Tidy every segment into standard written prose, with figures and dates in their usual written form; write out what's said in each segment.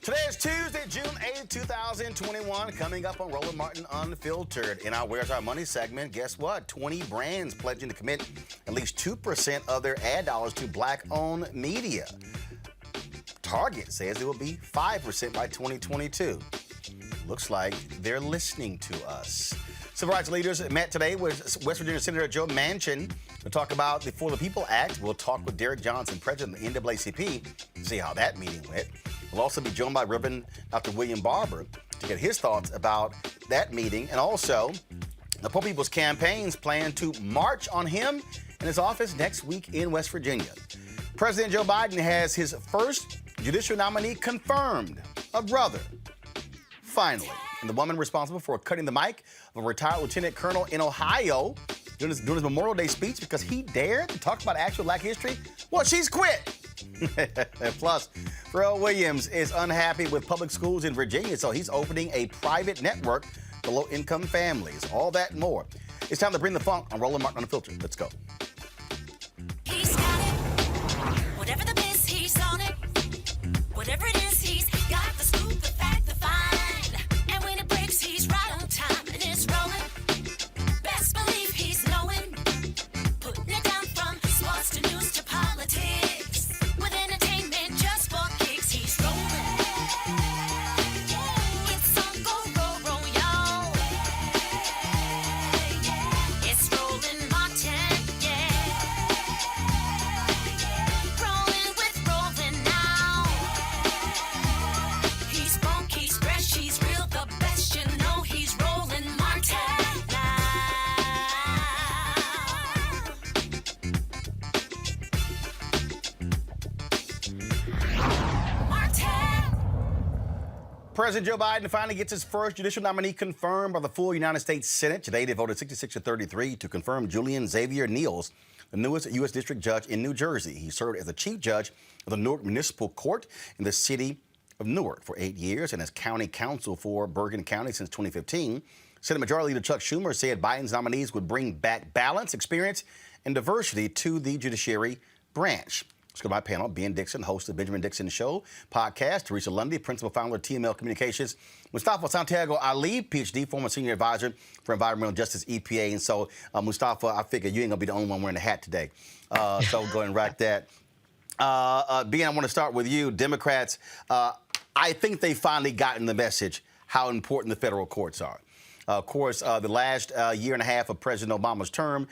Today is Tuesday, June 8th, 2021. Coming up on Roland Martin Unfiltered. In our Where's Our Money segment, guess what? 20 brands pledging to commit at least 2% of their ad dollars to black-owned media. Target says it will be 5% by 2022. Looks like they're listening to us. Civil rights leaders met today with West Virginia Senator Joe Manchin to talk about the For the People Act. We'll talk with Derek Johnson, president of the NAACP, to see how that meeting went. We'll also be joined by Reverend Dr. William Barber to get his thoughts about that meeting. And also, the Poor People's Campaign's plan to march on him in his office next week in West Virginia. President Joe Biden has his first judicial nominee confirmed, a brother. Finally, and the woman responsible for cutting the mic of a retired lieutenant colonel in Ohio doing his Memorial Day speech because he dared to talk about actual Black history, well, she's quit. Plus, Pharrell Williams is unhappy with public schools in Virginia, so he's opening a private network for low-income families. All that and more. It's time to bring the funk on Roland Martin Unfiltered. Let's go. He's got it. Whatever the biz, he's on it. Whatever it is, he's got the scoop, the fact, the find. And when it breaks, he's right on time and it's rolling. Best believe he's knowing. Putting it down from sports to news to politics. With entertainment just for kicks, he's rolling. It's on go, y'all. It's Roland Martin, yeah. Rolling with Roland now. He's funk, he's fresh, he's real, the best, you know he's Roland Martin now. Martin. President Joe Biden finally gets his first judicial nominee confirmed by the full United States Senate. Today, they voted 66-33 to confirm Julian Xavier Niels, the newest U.S. District Judge in New Jersey. He served as the Chief Judge of the Newark Municipal Court in the city of Newark for 8 years and as County Counsel for Bergen County since 2015. Senate Majority Leader Chuck Schumer said Biden's nominees would bring back balance, experience, and diversity to the judiciary branch. Let's go to my panel. Ben Dixon, host of Benjamin Dixon Show podcast. Teresa Lundy, principal founder of TML Communications. Mustafa Santiago Ali, PhD, former senior advisor for environmental justice, EPA. And so, Mustafa, I figure you ain't going to be the only one wearing a hat today. So we'll go ahead and rack that. Ben, I want to start with you. Democrats, I think they finally gotten the message how important the federal courts are. Of course, the last year and a half of President Obama's term,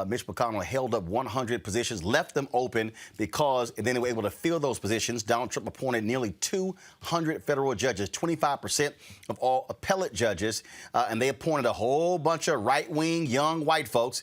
Mitch McConnell held up 100 positions, left them open because then they were able to fill those positions. Donald Trump appointed nearly 200 federal judges, 25% of all appellate judges, and they appointed a whole bunch of right-wing young white folks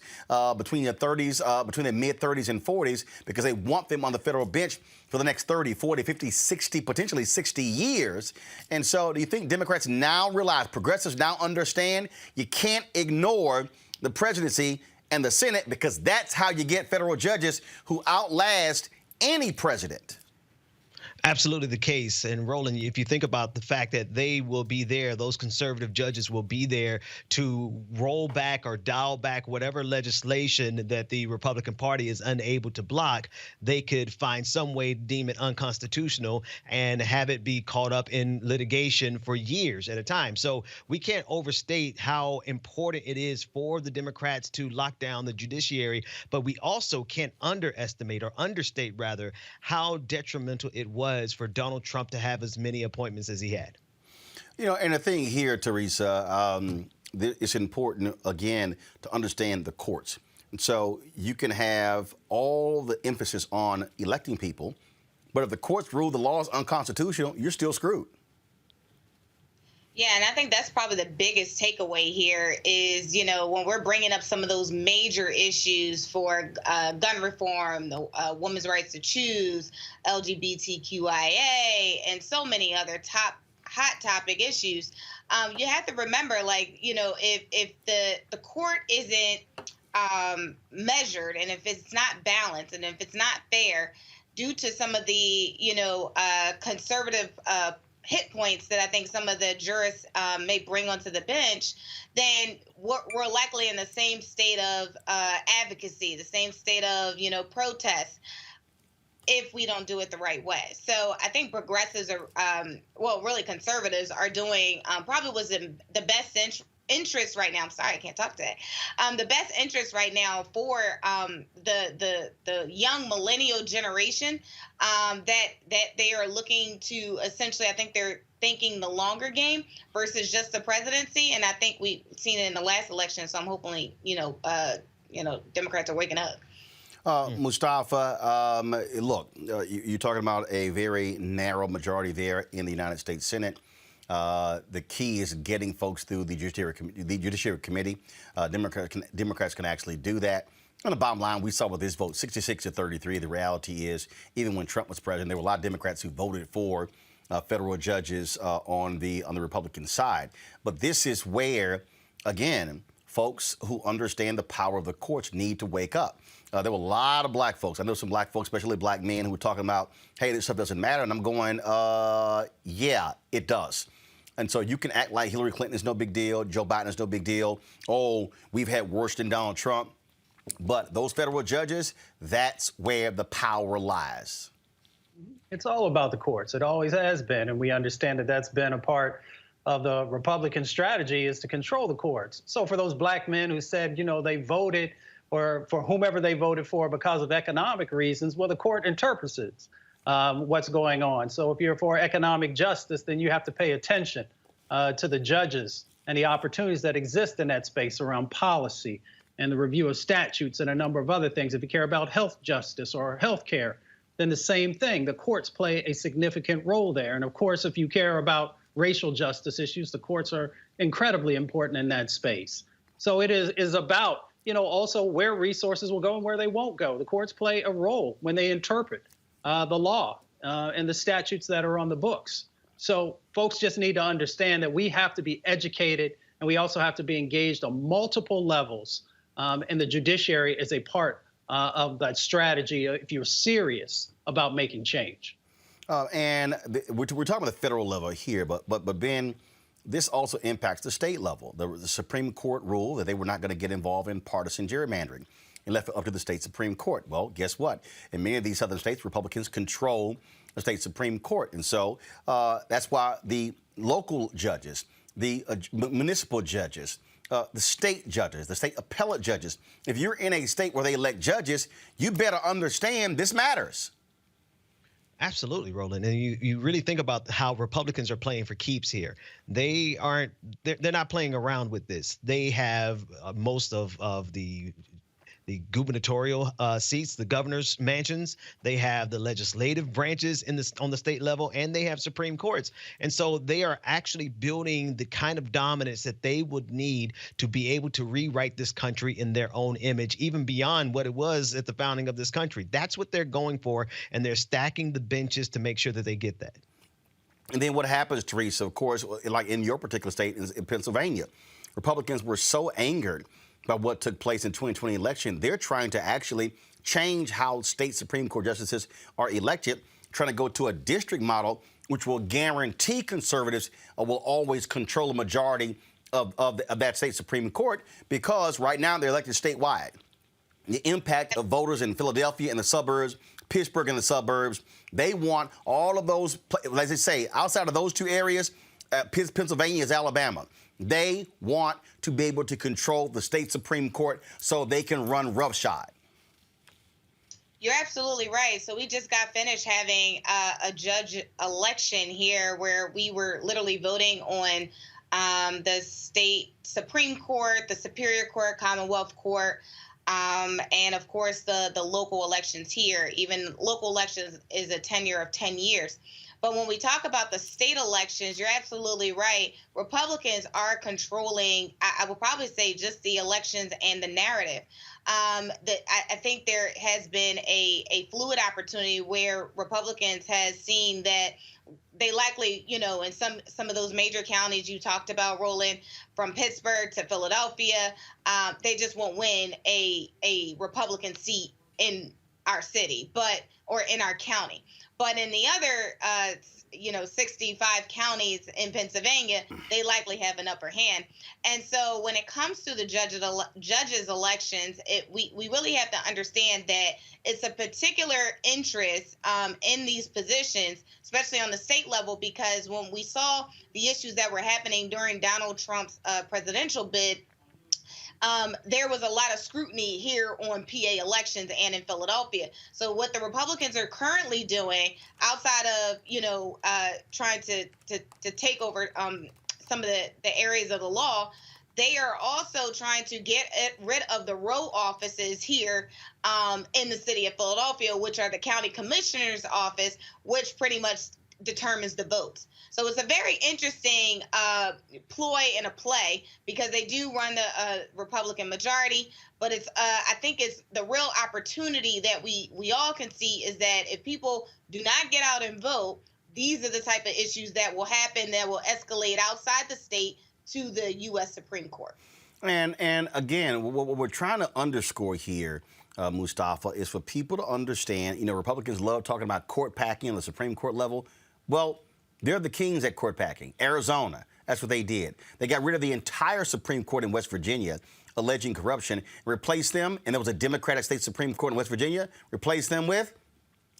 between their mid-30s and 40s because they want them on the federal bench for the next 30, 40, 50, 60, potentially 60 years. And so do you think Democrats now realize, progressives now understand you can't ignore the presidency and the Senate because that's how you get federal judges who outlast any president? Absolutely the case. And Roland, if you think about the fact that they will be there, those conservative judges will be there to roll back or dial back whatever legislation that the Republican Party is unable to block, they could find some way to deem it unconstitutional and have it be caught up in litigation for years at a time. So we can't overstate how important it is for the Democrats to lock down the judiciary, but we also can't underestimate or understate rather how detrimental it was for Donald Trump to have as many appointments as he had. You know, and the thing here, Teresa, it's important, again, to understand the courts. And so you can have all the emphasis on electing people, but if the courts rule the law is unconstitutional, you're still screwed. Yeah, and I think that's probably the biggest takeaway here is, you know, when we're bringing up some of those major issues for gun reform, the women's rights to choose, LGBTQIA, and so many other hot topic issues, you have to remember, like, you know, if the court isn't measured and if it's not balanced and if it's not fair due to some of the, you know, conservative hit points that I think some of the jurists may bring onto the bench, then we're likely in the same state of advocacy, the same state of, you know, protest. if we don't do it the right way. So I think progressives are, really conservatives are doing probably was in the best interest right now. I'm sorry, I can't talk today. The best interest right now for the young millennial generation, that they are looking to essentially, I think they're thinking the longer game versus just the presidency. And I think we've seen it in the last election. So I'm hoping, Democrats are waking up. Mustafa, look, you're talking about a very narrow majority there in the United States Senate. The key is getting folks through the Judiciary Committee. Democrats can actually do that. On the bottom line, we saw with this vote, 66-33. The reality is, even when Trump was president, there were a lot of Democrats who voted for federal judges on the Republican side. But this is where, again, folks who understand the power of the courts need to wake up. There were a lot of black folks. I know some black folks, especially black men, who were talking about, hey, this stuff doesn't matter. And I'm going, yeah, it does. And so you can act like Hillary Clinton is no big deal, Joe Biden is no big deal. Oh, we've had worse than Donald Trump. But those federal judges, that's where the power lies. It's all about the courts. It always has been. And we understand that that's been a part of the Republican strategy, is to control the courts. So for those black men who said, they voted or for whomever they voted for because of economic reasons, well, the court interprets what's going on. So if you're for economic justice, then you have to pay attention to the judges and the opportunities that exist in that space around policy and the review of statutes and a number of other things. If you care about health justice or health care, then the same thing. The courts play a significant role there. And of course, if you care about racial justice issues, the courts are incredibly important in that space. So it is about, also where resources will go and where they won't go. The courts play a role when they interpret the law and the statutes that are on the books. So folks just need to understand that we have to be educated, and we also have to be engaged on multiple levels. And the judiciary is a part of that strategy if you're serious about making change. We're talking about the federal level here, but Ben, this also impacts the state level. The Supreme Court ruled that they were not going to get involved in partisan gerrymandering and left it up to the state Supreme Court. Well, guess what? In many of these southern states, Republicans control the state Supreme Court. And so that's why the local judges, the municipal judges, the state judges, the state appellate judges, if you're in a state where they elect judges, you better understand this matters. Absolutely, Roland. And you really think about how Republicans are playing for keeps here. They're not playing around with this. They have most of the gubernatorial seats, the governor's mansions. They have the legislative branches on the state level, and they have Supreme Courts. And so they are actually building the kind of dominance that they would need to be able to rewrite this country in their own image, even beyond what it was at the founding of this country. That's what they're going for, and they're stacking the benches to make sure that they get that. And then what happens, Teresa, of course, like in your particular state in Pennsylvania, Republicans were so angered by what took place in 2020 election, they're trying to actually change how state Supreme Court justices are elected, trying to go to a district model, which will guarantee conservatives will always control a majority of that state Supreme Court, because right now they're elected statewide. The impact of voters in Philadelphia and the suburbs, Pittsburgh and the suburbs, they want all of those, as they say, outside of those two areas, Pennsylvania is Alabama. They want to be able to control the state Supreme Court so they can run roughshod. You're absolutely right. So we just got finished having a judge election here where we were literally voting on the state Supreme Court, the Superior Court, Commonwealth Court, and of course the local elections here. Even local elections is a tenure of 10 years. But when we talk about the state elections, you're absolutely right. Republicans are controlling, I would probably say, just the elections and the narrative. I think there has been a fluid opportunity where Republicans has seen that they likely, in some of those major counties you talked about, Roland, from Pittsburgh to Philadelphia, they just won't win a Republican seat in our city, or in our county. But in the other, 65 counties in Pennsylvania, they likely have an upper hand. And so when it comes to the judges elections, we really have to understand that it's a particular interest in these positions, especially on the state level, because when we saw the issues that were happening during Donald Trump's presidential bid, there was a lot of scrutiny here on PA elections and in Philadelphia. So what the Republicans are currently doing, outside of trying to take over some of the areas of the law, they are also trying to get rid of the row offices here in the city of Philadelphia, which are the county commissioner's office, which pretty much determines the votes. So it's a very interesting ploy and a play, because they do run the Republican majority. But it's I think it's the real opportunity that we all can see is that if people do not get out and vote, these are the type of issues that will happen, that will escalate outside the state to the U.S. Supreme Court. And again, what we're trying to underscore here, Mustafa, is for people to understand, Republicans love talking about court packing on the Supreme Court level. Well, they're the kings at court packing. Arizona, that's what they did. They got rid of the entire Supreme Court in West Virginia, alleging corruption, replaced them, and there was a Democratic state Supreme Court in West Virginia, replaced them with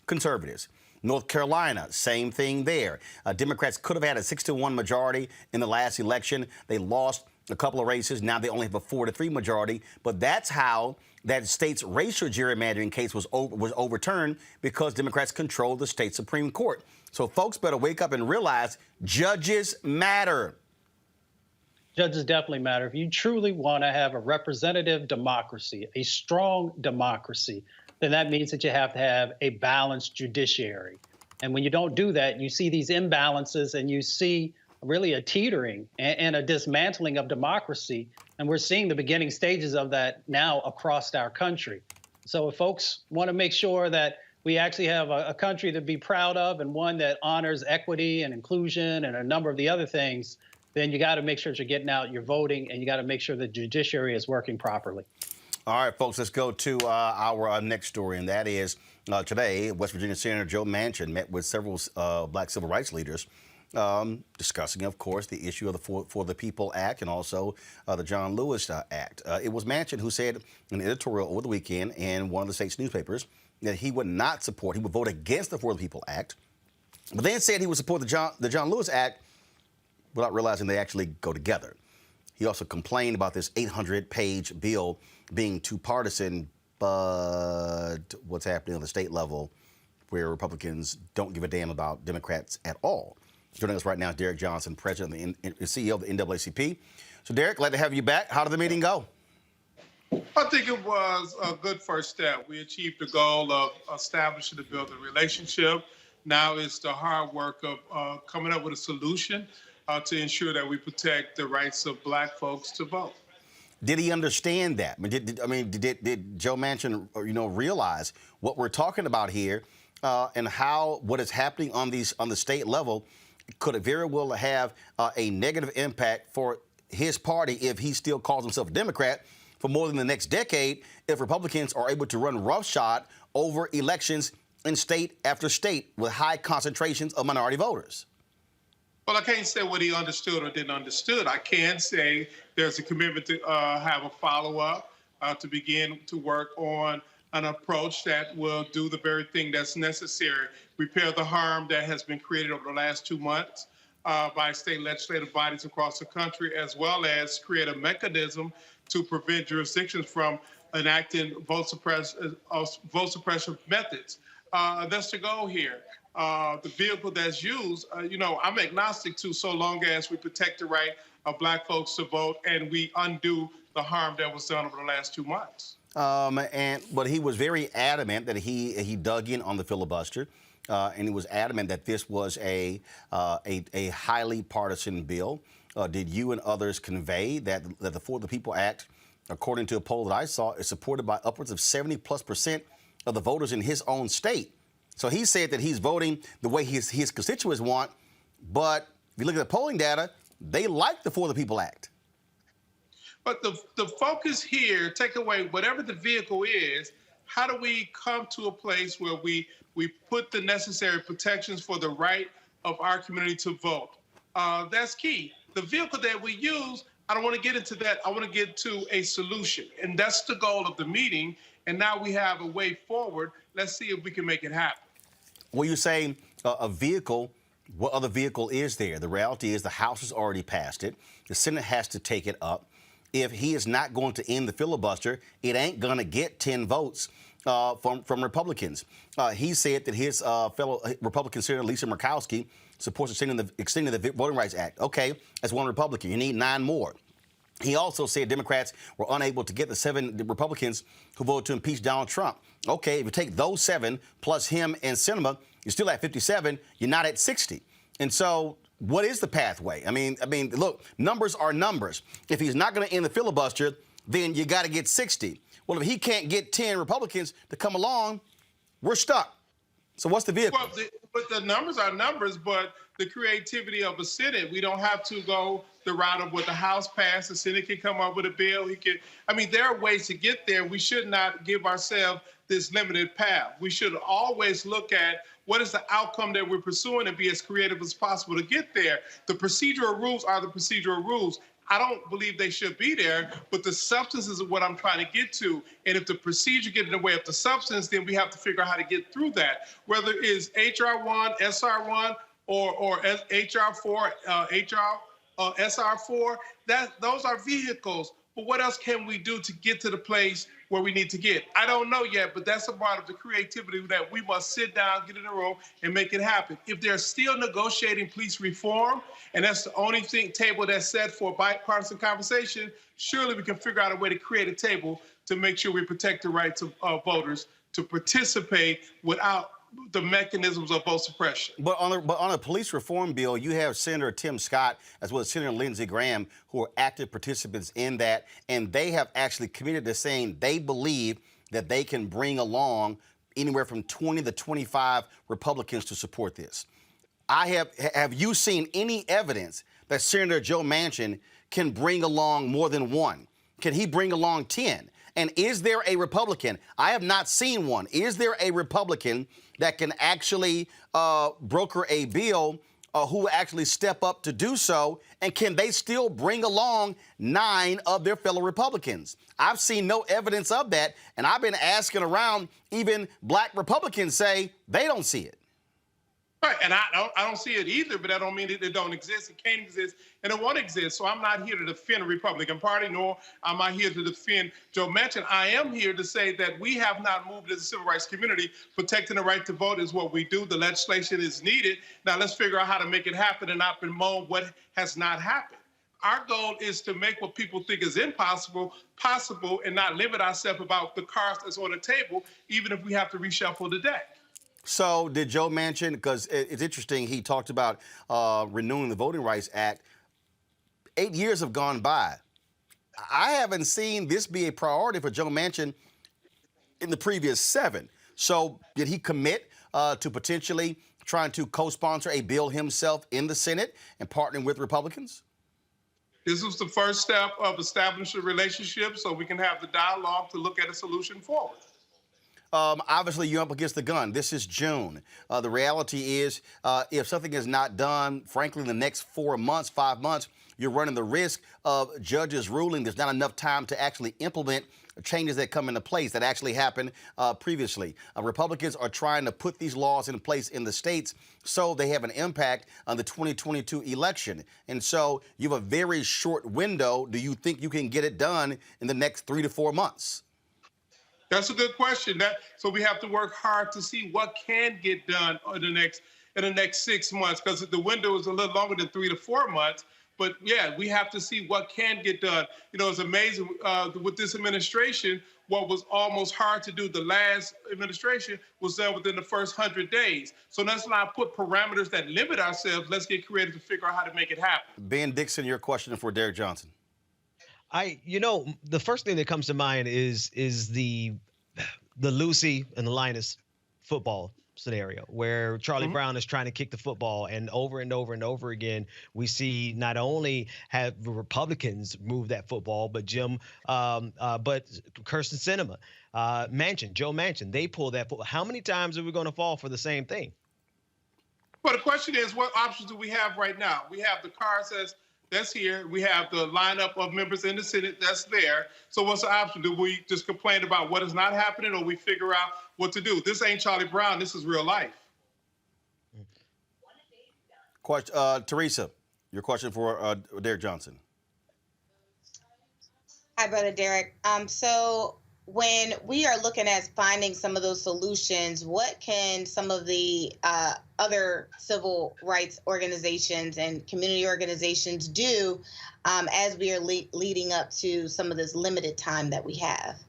conservatives. North Carolina, same thing there. Democrats could have had a 6-1 majority in the last election. They lost a couple of races. Now they only have a 4-3 majority. But that's how that state's racial gerrymandering case was overturned, because Democrats controlled the state Supreme Court. So folks better wake up and realize judges matter. Judges definitely matter. If you truly want to have a representative democracy, a strong democracy, then that means that you have to have a balanced judiciary. And when you don't do that, you see these imbalances, and you see really a teetering and a dismantling of democracy. And we're seeing the beginning stages of that now across our country. So if folks want to make sure that we actually have a country to be proud of, and one that honors equity and inclusion and a number of the other things, then you got to make sure that you're getting out, you're voting, and you got to make sure the judiciary is working properly. All right, folks, let's go to our next story, and that is today, West Virginia Senator Joe Manchin met with several black civil rights leaders, discussing, of course, the issue of the For the People Act and also the John Lewis Act. It was Manchin who said in an editorial over the weekend in one of the state's newspapers that he would not support, he would vote against the For the People Act, but then said he would support the John Lewis Act without realizing they actually go together. He also complained about this 800-page bill being too partisan, but what's happening on the state level where Republicans don't give a damn about Democrats at all. Joining us right now is Derek Johnson, President and CEO of the NAACP. So, Derek, glad to have you back. How did the meeting go? I think it was a good first step. We achieved the goal of establishing and building a relationship. Now it's the hard work of coming up with a solution to ensure that we protect the rights of black folks to vote. Did he understand that? Did Joe Manchin, realize what we're talking about here, and how what is happening on the state level could very well have a negative impact for his party if he still calls himself a Democrat for more than the next decade, if Republicans are able to run roughshod over elections in state after state with high concentrations of minority voters? Well, I can't say what he understood or didn't understood. I can say there's a commitment to have a follow-up, to begin to work on an approach that will do the very thing that's necessary, repair the harm that has been created over the last 2 months by state legislative bodies across the country, as well as create a mechanism to prevent jurisdictions from enacting vote suppression methods. That's the goal here. The vehicle that's used, I'm agnostic to, so long as we protect the right of black folks to vote and we undo the harm that was done over the last 2 months. But he was very adamant that he dug in on the filibuster, and he was adamant that this was a highly partisan bill. Did you and others convey that the For the People Act, according to a poll that I saw, is supported by upwards of 70+% of the voters in his own state? So he said that he's voting the way his constituents want, but if you look at the polling data, they like the For the People Act. But the focus here, take away whatever the vehicle is, how do we come to a place where we put the necessary protections for the right of our community to vote. That's key. The vehicle that we use, I don't want to get into that. I want to get to a solution. And that's the goal of the meeting. And now we have a way forward. Let's see if we can make it happen. Well, you say a vehicle. What other vehicle is there? The reality is the House has already passed it. The Senate has to take it up. If he is not going to end the filibuster, it ain't going to get 10 votes from Republicans. He said that his fellow Republican Senator Lisa Murkowski supports extending the Voting Rights Act. Okay, that's one Republican. You need 9 more. He also said Democrats were unable to get the 7 Republicans who voted to impeach Donald Trump. Okay, if you take those 7 plus him and Sinema, you're still at 57. You're not at 60. And so what is the pathway? I mean, look, numbers are numbers. If he's not going to end the filibuster, then you got to get 60. Well, if he can't get 10 Republicans to come along, we're stuck. So what's the vehicle? Well, but the numbers are numbers, but the creativity of a Senate, we don't have to go the route of what the House passed. The Senate can come up with a bill. There are ways to get there. We should not give ourselves this limited path. We should always look at what is the outcome that we're pursuing and be as creative as possible to get there. The procedural rules are the procedural rules. I don't believe they should be there, but the substance is what I'm trying to get to. And if the procedure gets in the way of the substance, then we have to figure out how to get through that. Whether it's HR1, SR1, or HR4, SR4, those are vehicles. But what else can we do to get to the place where we need to get? I don't know yet, but that's a part of the creativity that we must sit down, get in a room, and make it happen. If they're still negotiating police reform, and that's the only table that's set for bipartisan conversation, surely we can figure out a way to create a table to make sure we protect the rights of voters to participate without the mechanisms of vote suppression. But on a police reform bill, you have Senator Tim Scott as well as Senator Lindsey Graham, who are active participants in that, and they have actually committed to saying they believe that they can bring along anywhere from 20 to 25 Republicans to support this. Have you seen any evidence that Senator Joe Manchin can bring along more than one? Can he bring along 10? And is there a Republican? I have not seen one. Is there a Republican that can actually broker a bill who will actually step up to do so? And can they still bring along 9 of their fellow Republicans? I've seen no evidence of that. And I've been asking around, even black Republicans say they don't see it. Right, and I don't see it either, but that don't mean it don't exist. It can't exist, and it won't exist. So I'm not here to defend the Republican Party, nor am I here to defend Joe Manchin. I am here to say that we have not moved as a civil rights community. Protecting the right to vote is what we do. The legislation is needed. Now let's figure out how to make it happen and not bemoan what has not happened. Our goal is to make what people think is impossible possible, and not limit ourselves about the cards that's on the table, even if we have to reshuffle the deck. So did Joe Manchin, because it's interesting, he talked about renewing the Voting Rights Act. 8 years have gone by. I haven't seen this be a priority for Joe Manchin in the previous 7. So did he commit to potentially trying to co-sponsor a bill himself in the Senate and partnering with Republicans? This was the first step of establishing a relationship so we can have the dialogue to look at a solution forward. Obviously, you're up against the gun. This is June. The reality is, if something is not done, frankly, in the next 4 months, 5 months, you're running the risk of judges ruling there's not enough time to actually implement changes that come into place that actually happened previously. Republicans are trying to put these laws in place in the states so they have an impact on the 2022 election. And so you have a very short window. Do you think you can get it done in the next 3 to 4 months? That's a good question. So we have to work hard to see what can get done in the next 6 months, because the window is a little longer than 3 to 4 months. But yeah, we have to see what can get done. You know, it's amazing with this administration. What was almost hard to do the last administration was done within the first 100 days. So let's not put parameters that limit ourselves. Let's get creative to figure out how to make it happen. Ben Dixon, your question for Derek Johnson. The first thing that comes to mind is the Lucy and the Linus football scenario where Charlie Brown is trying to kick the football, and over again we see not only have the Republicans move that football, but but Kirsten Sinema, Joe Manchin, they pull that football. How many times are we going to fall for the same thing? Well, the question is, what options do we have right now? We have the cars that's here. We have the lineup of members in the Senate that's there. So what's the option? Do we just complain about what is not happening, or we figure out what to do? This ain't Charlie Brown. This is real life. Question, Teresa, your question for Derek Johnson. Hi, Brother Derek. So when we are looking at finding some of those solutions, what can some of the other civil rights organizations and community organizations do as we are leading up to some of this limited time that we have?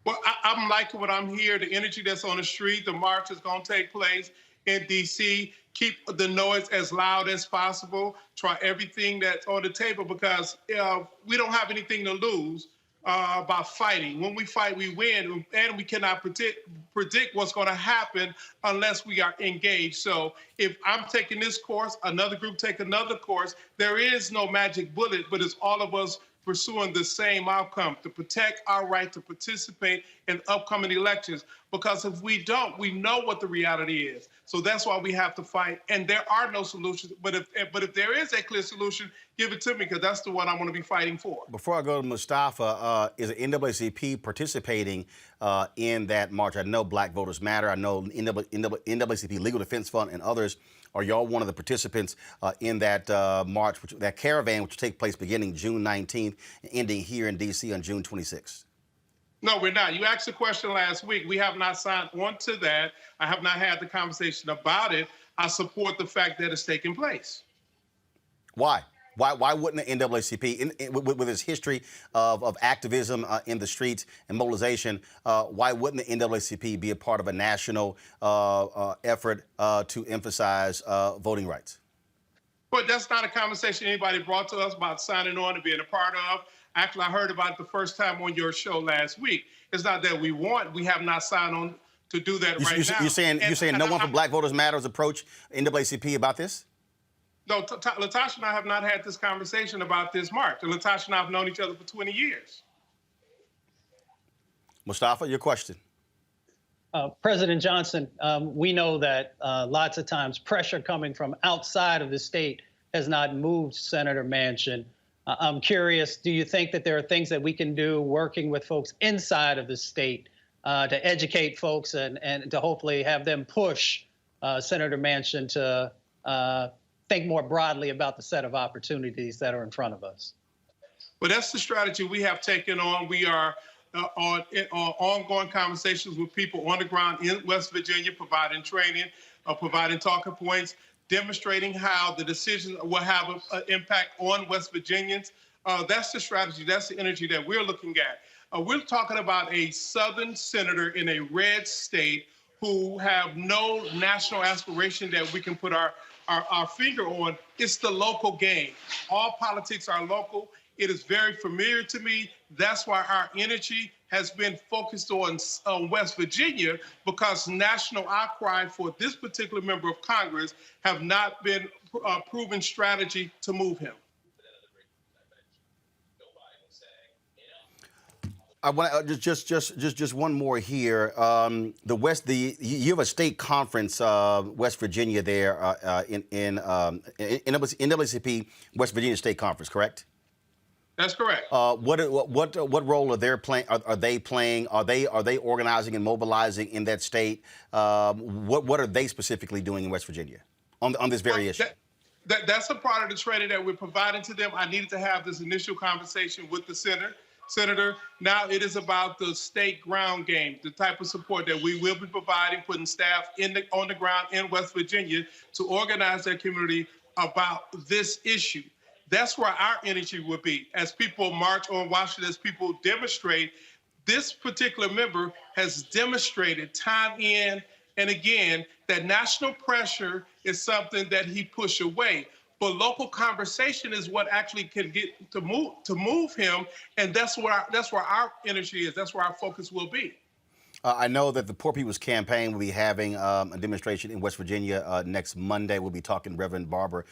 Well, I'm liking what I'm hearing, the energy that's on the street. The march is going to take place in D.C. Keep the noise as loud as possible. Try everything that's on the table, because we don't have anything to lose by fighting. When we fight, we win, and we cannot predict what's going to happen unless we are engaged. So if I'm taking this course, another group take another course, there is no magic bullet, but it's all of us pursuing the same outcome, to protect our right to participate in upcoming elections. Because if we don't, we know what the reality is. So that's why we have to fight. And there are no solutions. But if there is a clear solution, give it to me, because that's the one I want to be fighting for. Before I go to Mustafa, is the NAACP participating in that march? I know Black Voters Matter. I know NAACP Legal Defense Fund and others. Are y'all one of the participants in that march, that caravan, which will take place beginning June 19th, ending here in D.C. on June 26th? No, we're not. You asked a question last week. We have not signed on to that. I have not had the conversation about it. I support the fact that it's taking place. Why? Why wouldn't the NAACP, with its history of activism in the streets and mobilization, why wouldn't the NAACP be a part of a national effort to emphasize voting rights? But that's not a conversation anybody brought to us about signing on and being a part of. Actually, I heard about it the first time on your show last week. It's not that we have not signed on to do that right now. You're saying no one from Black Voters Matter has approached NAACP about this? No, Latasha and I have not had this conversation about this march. And Latasha and I have known each other for 20 years. Mustafa, your question. President Johnson, we know that lots of times pressure coming from outside of the state has not moved Senator Manchin. I'm curious, do you think that there are things that we can do working with folks inside of the state to educate folks and to hopefully have them push Senator Manchin to think more broadly about the set of opportunities that are in front of us? Well, that's the strategy we have taken on. We are on ongoing conversations with people on the ground in West Virginia, providing training, providing talking points, demonstrating how the decision will have an impact on West Virginians. That's the strategy. That's the energy that we're looking at. We're talking about a Southern senator in a red state who have no national aspiration that we can put our finger on. It's the local game. All politics are local. It is very familiar to me. That's why our energy has been focused on West Virginia, because national outcry for this particular member of Congress have not been a proven strategy to move him. I want just one more here. You have a state conference, West Virginia, there in NAACP West Virginia State Conference, correct? That's correct. What role are they playing? Are they playing? Are they organizing and mobilizing in that state? What are they specifically doing in West Virginia on this very issue? That's a part of the training that we're providing to them. I needed to have this initial conversation with the Senator. Now it is about the state ground game, the type of support that we will be providing, putting staff on the ground in West Virginia to organize their community about this issue. That's where our energy will be. As people march on Washington, as people demonstrate, this particular member has demonstrated time in and again that national pressure is something that he pushed away. But local conversation is what actually can get to move him, and that's where our energy is. That's where our focus will be. I know that the Poor People's Campaign will be having a demonstration in West Virginia next Monday. We'll be talking Reverend Barber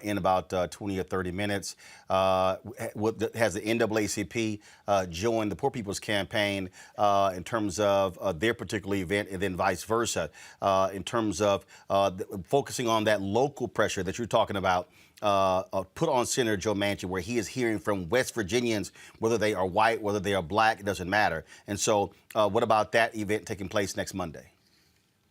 in about 20 or 30 minutes. Has the NAACP joined the Poor People's Campaign in terms of their particular event, and then vice versa, in terms of focusing on that local pressure that you're talking about? Put on Senator Joe Manchin, where he is hearing from West Virginians, whether they are white, whether they are black, it doesn't matter. And so what about that event taking place next Monday?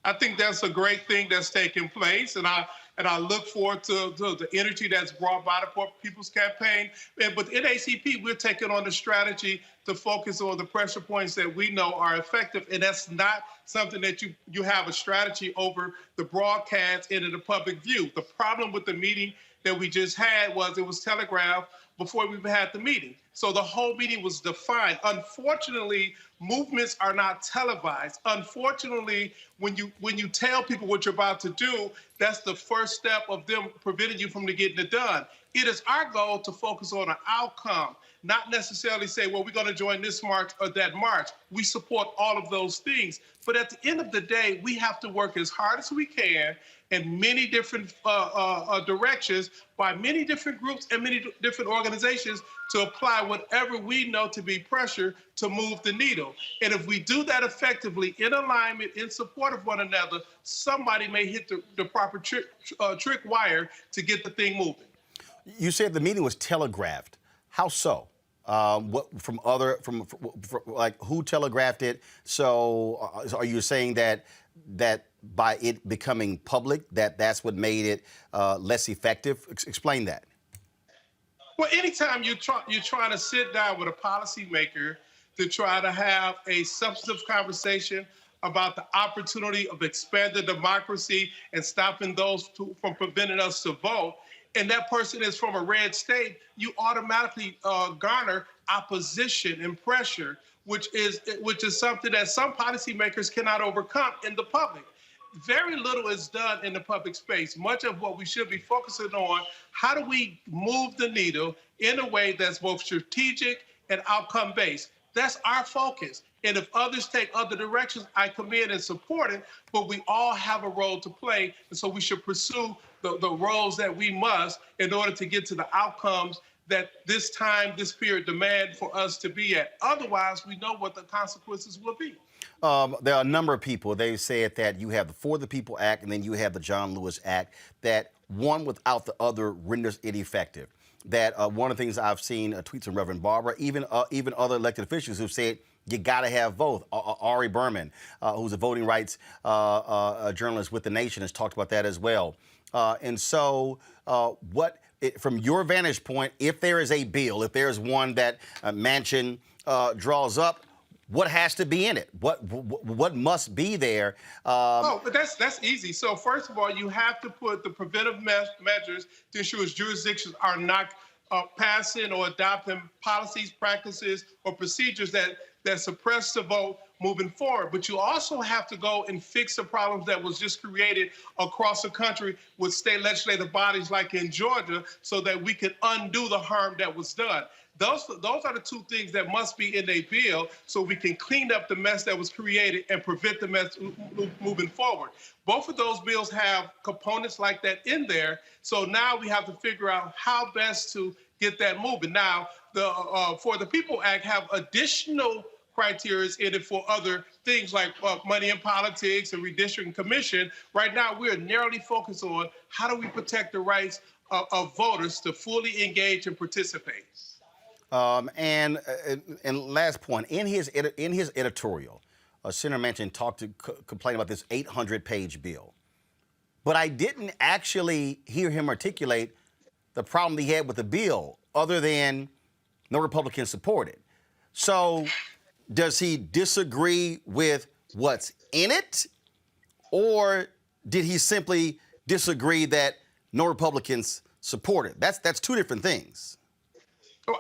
I think that's a great thing that's taking place, and I look forward to the energy that's brought by the Poor People's Campaign. And with NAACP, we're taking on the strategy to focus on the pressure points that we know are effective, and that's not something that you have a strategy over the broadcast into the public view. The problem with the meeting that we just had was it was telegraphed before we even had the meeting. So the whole meeting was defined. Unfortunately, movements are not televised. Unfortunately, when you tell people what you're about to do, that's the first step of them preventing you from getting it done. It is our goal to focus on an outcome, not necessarily say, well, we're going to join this march or that march. We support all of those things. But at the end of the day, we have to work as hard as we can in many different directions by many different groups and many different organizations to apply whatever we know to be pressure to move the needle. And if we do that effectively, in alignment, in support of one another, somebody may hit the proper trick wire to get the thing moving. You said the meeting was telegraphed. How so? What from like who telegraphed it? So are you saying that by it becoming public, that's what made it less effective? Explain that. Well, anytime you're trying to sit down with a policymaker to try to have a substantive conversation about the opportunity of expanded democracy and stopping those from preventing us to vote, and that person is from a red state, you automatically garner opposition and pressure, which is something that some policymakers cannot overcome in the public. Very little is done in the public space. Much of what we should be focusing on, how do we move the needle in a way that's both strategic and outcome-based? That's our focus. And if others take other directions, I commend and support it, but we all have a role to play. And so we should pursue the roles that we must in order to get to the outcomes that this time, this period demand for us to be at. Otherwise, we know what the consequences will be. There are a number of people, they said that you have the For the People Act and then you have the John Lewis Act, that one without the other renders it effective. That one of the things I've seen tweets from Reverend Barber, even other elected officials who've said you got to have both. Ari Berman, who's a voting rights journalist with The Nation, has talked about that as well. And so from your vantage point, if there is a bill, if there is one that Manchin draws up, what has to be in it? What must be there? But that's easy. So first of all, you have to put the preventive measures to ensure jurisdictions are not passing or adopting policies, practices, or procedures that suppress the vote moving forward. But you also have to go and fix the problems that was just created across the country with state legislative bodies like in Georgia so that we can undo the harm that was done. Those are the two things that must be in a bill so we can clean up the mess that was created and prevent the mess moving forward. Both of those bills have components like that in there. So now we have to figure out how best to get that moving. Now, the For the People Act have additional criteria in it for other things like money in politics and redistricting commission. Right now, we're narrowly focused on how do we protect the rights of voters to fully engage and participate. And last point, in his editorial, Senator Manchin complained about this 800-page bill. But I didn't actually hear him articulate the problem he had with the bill, other than no Republicans support it. So does he disagree with what's in it? Or did he simply disagree that no Republicans support it? That's two different things.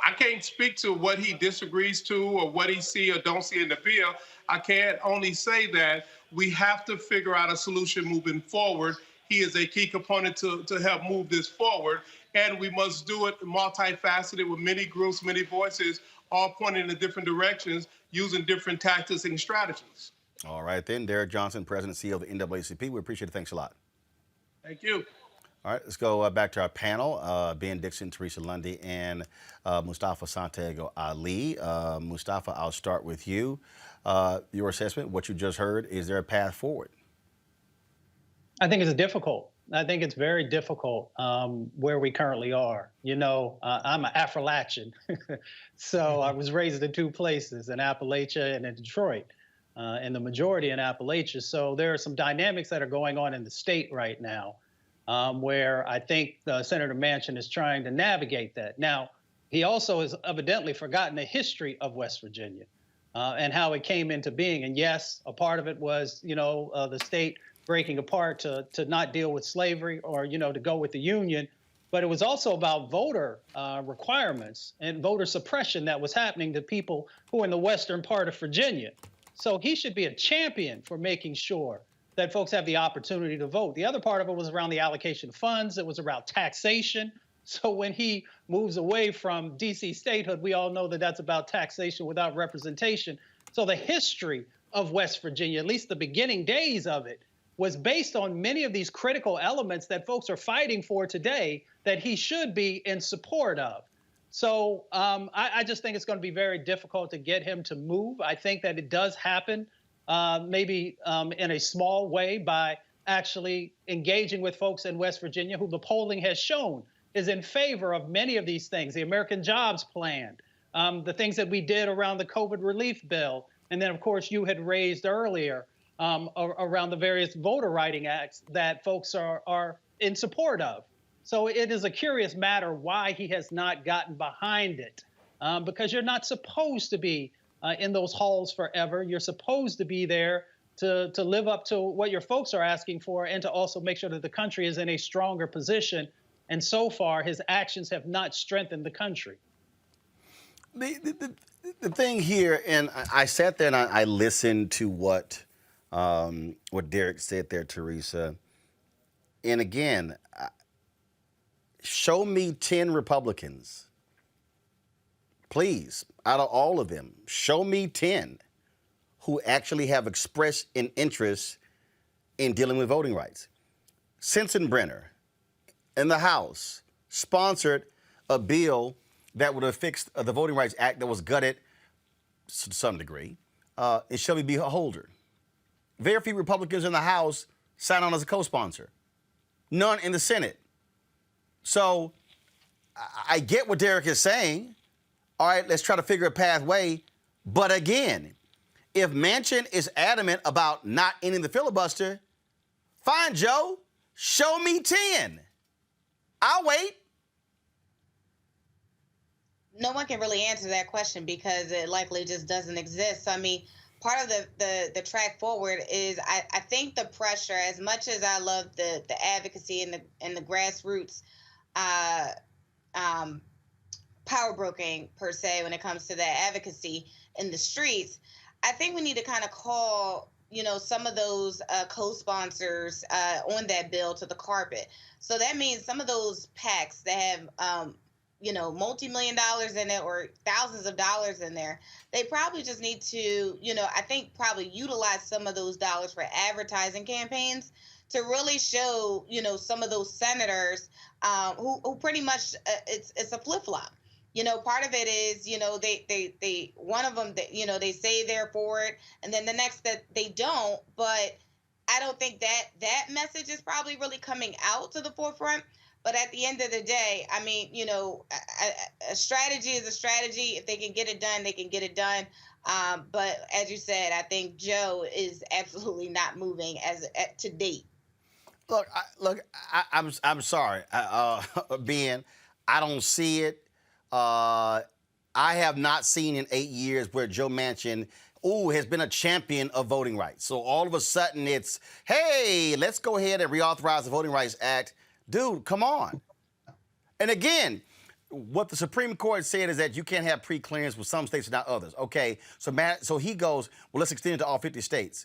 I can't speak to what he disagrees to or what he see or don't see in the bill. I can only say that we have to figure out a solution moving forward. He is a key component to help move this forward. And we must do it multifaceted with many groups, many voices, all pointing in different directions, using different tactics and strategies. All right, then. Derek Johnson, President and CEO of the NAACP. We appreciate it. Thanks a lot. Thank you. All right, let's go back to our panel. Ben Dixon, Teresa Lundy, and Mustafa Santiago Ali. Mustafa, I'll start with you. Your assessment, what you just heard, is there a path forward? I think it's difficult. I think it's very difficult where we currently are. You know, I'm an Appalachian, so I was raised in two places, in Appalachia and in Detroit, and the majority in Appalachia. So there are some dynamics that are going on in the state right now where I think Senator Manchin is trying to navigate that. Now, he also has evidently forgotten the history of West Virginia and how it came into being. And yes, a part of it was, you know, the state breaking apart to not deal with slavery or, you know, to go with the Union. But it was also about voter requirements and voter suppression that was happening to people who are in the western part of Virginia. So he should be a champion for making sure that folks have the opportunity to vote. The other part of it was around the allocation of funds. It was around taxation. So when he moves away from D.C. statehood, we all know that that's about taxation without representation. So the history of West Virginia, at least the beginning days of it, was based on many of these critical elements that folks are fighting for today that he should be in support of. So I just think it's going to be very difficult to get him to move. I think that it does happen maybe in a small way by actually engaging with folks in West Virginia who the polling has shown is in favor of many of these things, the American Jobs Plan, the things that we did around the COVID relief bill, and then, of course, you had raised earlier around the various voter writing acts that folks are in support of. So it is a curious matter why he has not gotten behind it, because you're not supposed to be in those halls forever. You're supposed to be there to live up to what your folks are asking for and to also make sure that the country is in a stronger position. And so far, his actions have not strengthened the country. The thing here, and I sat there and I listened to what Derek said there, Teresa. And again, show me 10 Republicans, please, out of all of them, show me 10 who actually have expressed an interest in dealing with voting rights. Sensenbrenner in the House sponsored a bill that would have fixed the Voting Rights Act that was gutted to some degree. And Shelby B. Holder. Very few Republicans in the House signed on as a co-sponsor. None in the Senate. So I get what Derek is saying. All right, let's try to figure a pathway. But again, if Manchin is adamant about not ending the filibuster, fine, Joe, show me 10. I'll wait. No one can really answer that question because it likely just doesn't exist. I mean, part of the track forward is I think the pressure, as much as I love the advocacy and the grassroots power broking per se when it comes to that advocacy in the streets, I think we need to kind of call, you know, some of those co-sponsors on that bill to the carpet. So that means some of those PACs that have you know, multi-million dollars in it or thousands of dollars in there, they probably just need to, you know, I think probably utilize some of those dollars for advertising campaigns to really show, you know, some of those senators who pretty much it's a flip-flop. You know, part of it is, you know, they one of them, you know, they say they're for it, and then the next that they don't. But I don't think that message is probably really coming out to the forefront. But at the end of the day, I mean, you know, a strategy is a strategy. If they can get it done, they can get it done. But as you said, I think Joe is absolutely not moving to date. Look, I'm sorry, Ben. I don't see it. I have not seen in 8 years where Joe Manchin has been a champion of voting rights. So all of a sudden it's, hey, let's go ahead and reauthorize the Voting Rights Act. Dude, come on. And again, what the Supreme Court said is that you can't have pre-clearance with some states and not others. Okay, so he goes, well, let's extend it to all 50 states.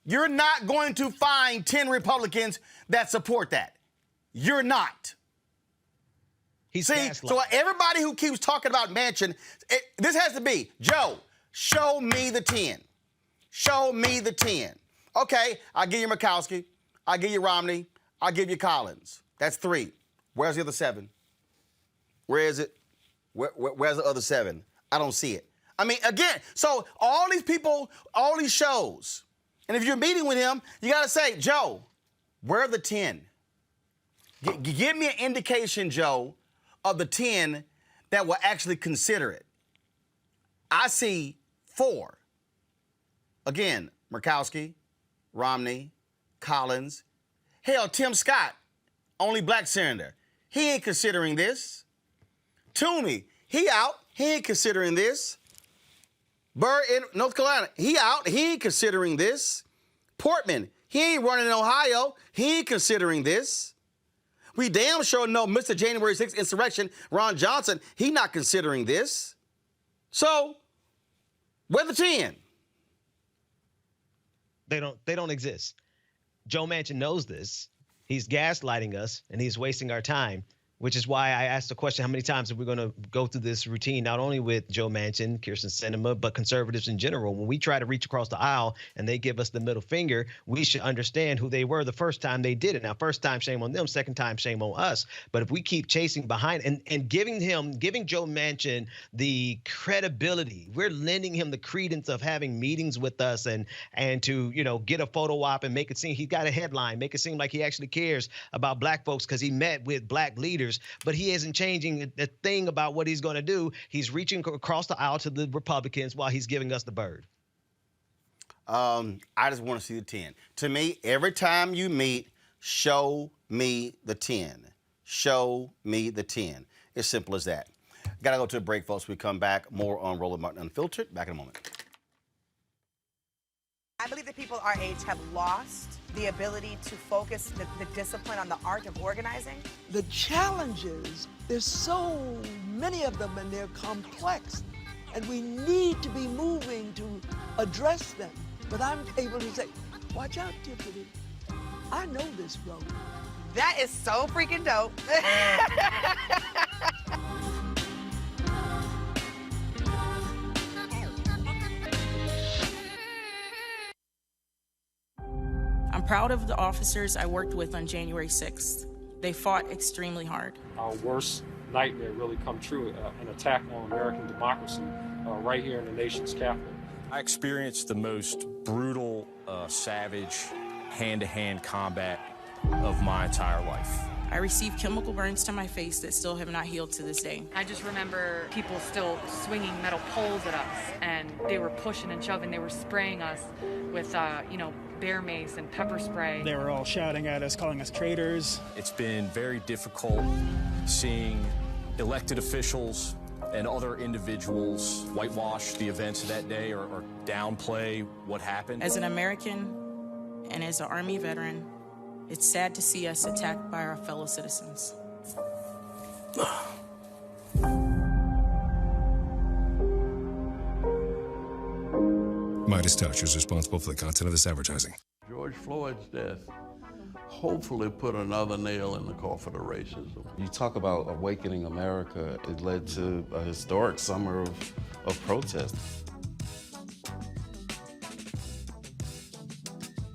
You're not going to find 10 Republicans that support that. You're not. So everybody who keeps talking about Manchin, this has to be, Joe, show me the 10. Show me the 10. Okay, I'll give you Murkowski. I'll give you Romney. I'll give you Collins. That's 3. Where's the other 7? Where is it? Where's the other 7? I don't see it. I mean, again, so all these people, all these shows, and if you're meeting with him, you got to say, Joe, where are the 10? Give me an indication, Joe, of the 10 that will actually consider it. I see 4. Again, Murkowski, Romney, Collins. Hell, Tim Scott, only black senator. He ain't considering this. Toomey, he out. He ain't considering this. Burr in North Carolina, he out. He ain't considering this. Portman, he ain't running in Ohio. He ain't considering this. We damn sure know Mr. January 6th insurrection, Ron Johnson, he not considering this. So, where the 10? They don't exist. Joe Manchin knows this. He's gaslighting us, and he's wasting our time, which is why I asked the question, how many times are we going to go through this routine, not only with Joe Manchin, Kyrsten Sinema, but conservatives in general? When we try to reach across the aisle and they give us the middle finger, we should understand who they were the first time they did it. Now, first time, shame on them. Second time, shame on us. But if we keep chasing behind and giving Joe Manchin the credibility, we're lending him the credence of having meetings with us and to, get a photo op and make it seem he's got a headline, make it seem like he actually cares about black folks because he met with black leaders. But he isn't changing a thing about what he's going to do. He's reaching across the aisle to the Republicans while he's giving us the bird. I just want to see the 10. To me, every time you meet, show me the 10. Show me the 10. It's simple as that. Got to go to a break, folks. We come back. More on Roland Martin Unfiltered. Back in a moment. I believe that people our age have lost the ability to focus the discipline on the art of organizing. The challenges, there's so many of them and they're complex, and we need to be moving to address them. But I'm able to say, watch out, Tiffany, I know this road. That is so freaking dope. I'm proud of the officers I worked with on January 6th. They fought extremely hard. Our worst nightmare really come true, an attack on American democracy right here in the nation's capital. I experienced the most brutal, savage, hand-to-hand combat of my entire life. I received chemical burns to my face that still have not healed to this day. I just remember people still swinging metal poles at us, and they were pushing and shoving. They were spraying us with, bear mace and pepper spray. They were all shouting at us, calling us traitors. It's been very difficult seeing elected officials and other individuals whitewash the events of that day or downplay what happened. As an American and as an Army veteran, it's sad to see us attacked by our fellow citizens. Midas Touch is responsible for the content of this advertising. George Floyd's death hopefully put another nail in the coffin of racism. You talk about awakening America. It led to a historic summer of protest.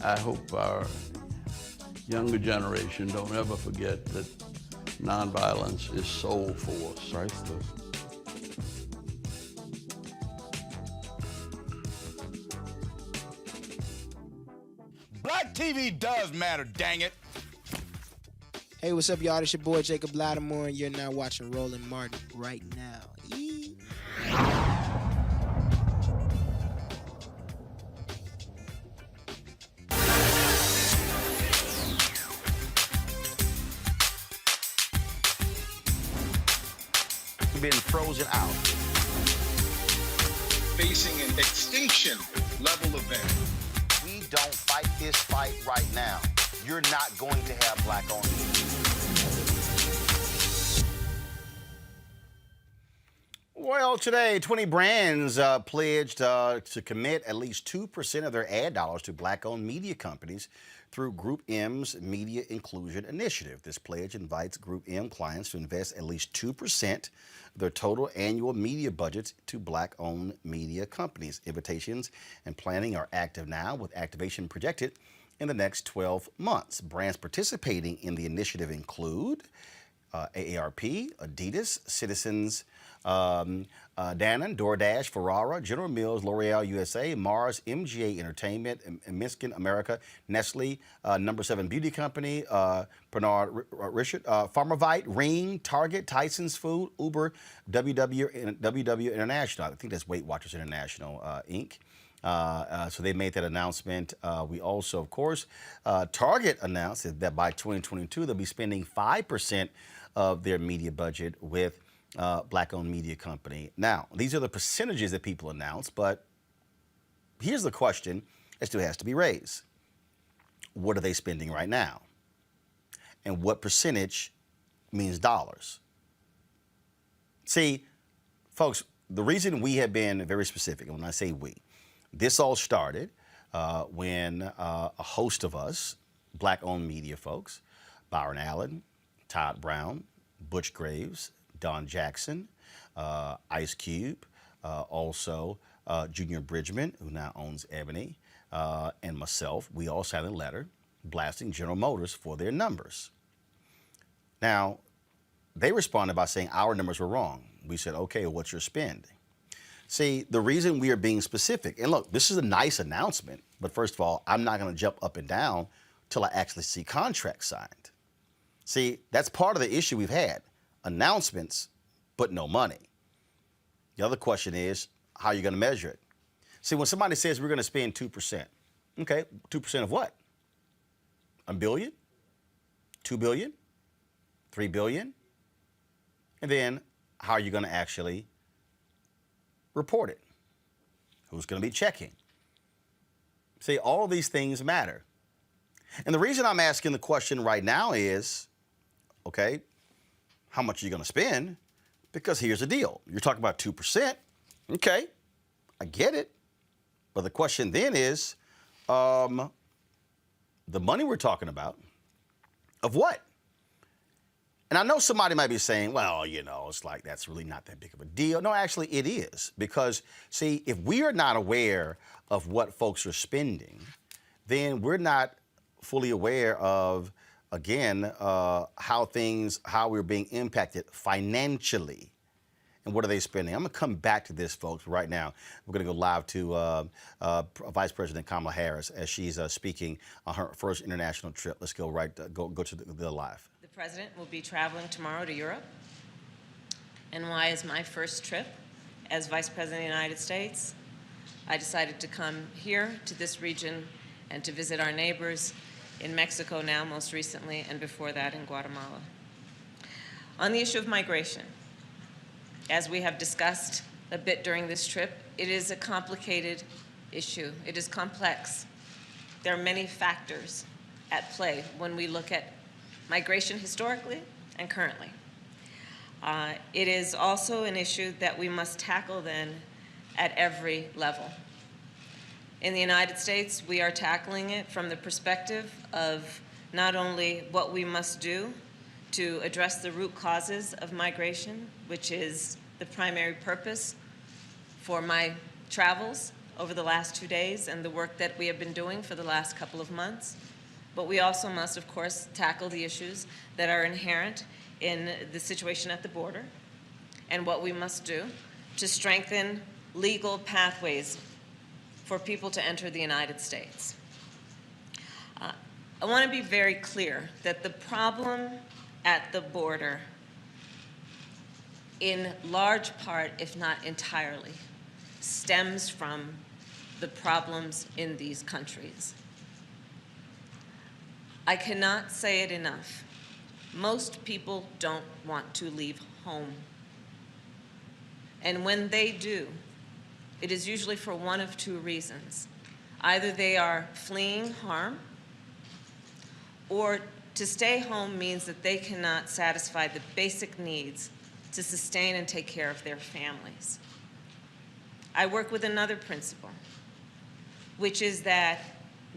I hope our younger generation don't ever forget that nonviolence is soul force. Priceless. Black TV does matter, dang it. Hey, what's up, y'all? It's your boy Jacob Lattimore, and you're now watching Roland Martin right now. Been frozen out. Facing an extinction level event. We don't fight this fight right now, you're not going to have black ownership. Well, today, 20 brands pledged to commit at least 2% of their ad dollars to black-owned media companies through Group M's Media Inclusion Initiative. This pledge invites Group M clients to invest at least 2% of their total annual media budgets to black-owned media companies. Invitations and planning are active now, with activation projected in the next 12 months. Brands participating in the initiative include AARP, Adidas, Citizens, Danone, DoorDash, Ferrara, General Mills, L'Oreal USA, Mars, MGA Entertainment, Miskin America, Nestle, Number 7 Beauty Company, Bernard Richard, Pharmavite, Ring, Target, Tyson's Food, Uber, WW International. I think that's Weight Watchers International, Inc. So they made that announcement. We also, of course, Target announced that by 2022, they'll be spending 5% of their media budget with black-owned media company. Now, these are the percentages that people announce, but here's the question that still has to be raised. What are they spending right now? And what percentage means dollars? See, folks, the reason we have been very specific, and when I say we, this all started when a host of us, black-owned media folks, Byron Allen, Todd Brown, Butch Graves, Don Jackson, Ice Cube, also Junior Bridgman, who now owns Ebony, and myself, we all signed a letter blasting General Motors for their numbers. Now, they responded by saying our numbers were wrong. We said, okay, what's your spend? See, the reason we are being specific, and look, this is a nice announcement, but first of all, I'm not going to jump up and down till I actually see contracts signed. See, that's part of the issue we've had. Announcements, but no money. The other question is, how are you going to measure it? See, when somebody says we're going to spend 2%, okay, 2% of what? $1 billion? $2 billion? $3 billion? And then how are you going to actually report it? Who's going to be checking? See, all these things matter. And the reason I'm asking the question right now is, okay, how much are you going to spend? Because here's the deal. You're talking about 2%. Okay, I get it. But the question then is, the money we're talking about, of what? And I know somebody might be saying, well, you know, it's like that's really not that big of a deal. No, actually it is. Because, see, if we are not aware of what folks are spending, then we're not fully aware of, again, how we're being impacted financially. And what are they spending? I'm going to come back to this, folks, right now. We're going to go live to Vice President Kamala Harris as she's speaking on her first international trip. Let's go go to the live. The President will be traveling tomorrow to Europe. And why is my first trip as Vice President of the United States? I decided to come here to this region and to visit our neighbors in Mexico now, most recently, and before that in Guatemala. On the issue of migration, as we have discussed a bit during this trip, it is a complicated issue. It is complex. There are many factors at play when we look at migration historically and currently. It is also an issue that we must tackle then at every level. In the United States, we are tackling it from the perspective of not only what we must do to address the root causes of migration, which is the primary purpose for my travels over the last 2 days and the work that we have been doing for the last couple of months. But we also must, of course, tackle the issues that are inherent in the situation at the border and what we must do to strengthen legal pathways for people to enter the United States. I want to be very clear that the problem at the border, in large part, if not entirely, stems from the problems in these countries. I cannot say it enough. Most people don't want to leave home. And when they do, it is usually for one of two reasons. Either they are fleeing harm, or to stay home means that they cannot satisfy the basic needs to sustain and take care of their families. I work with another principle, which is that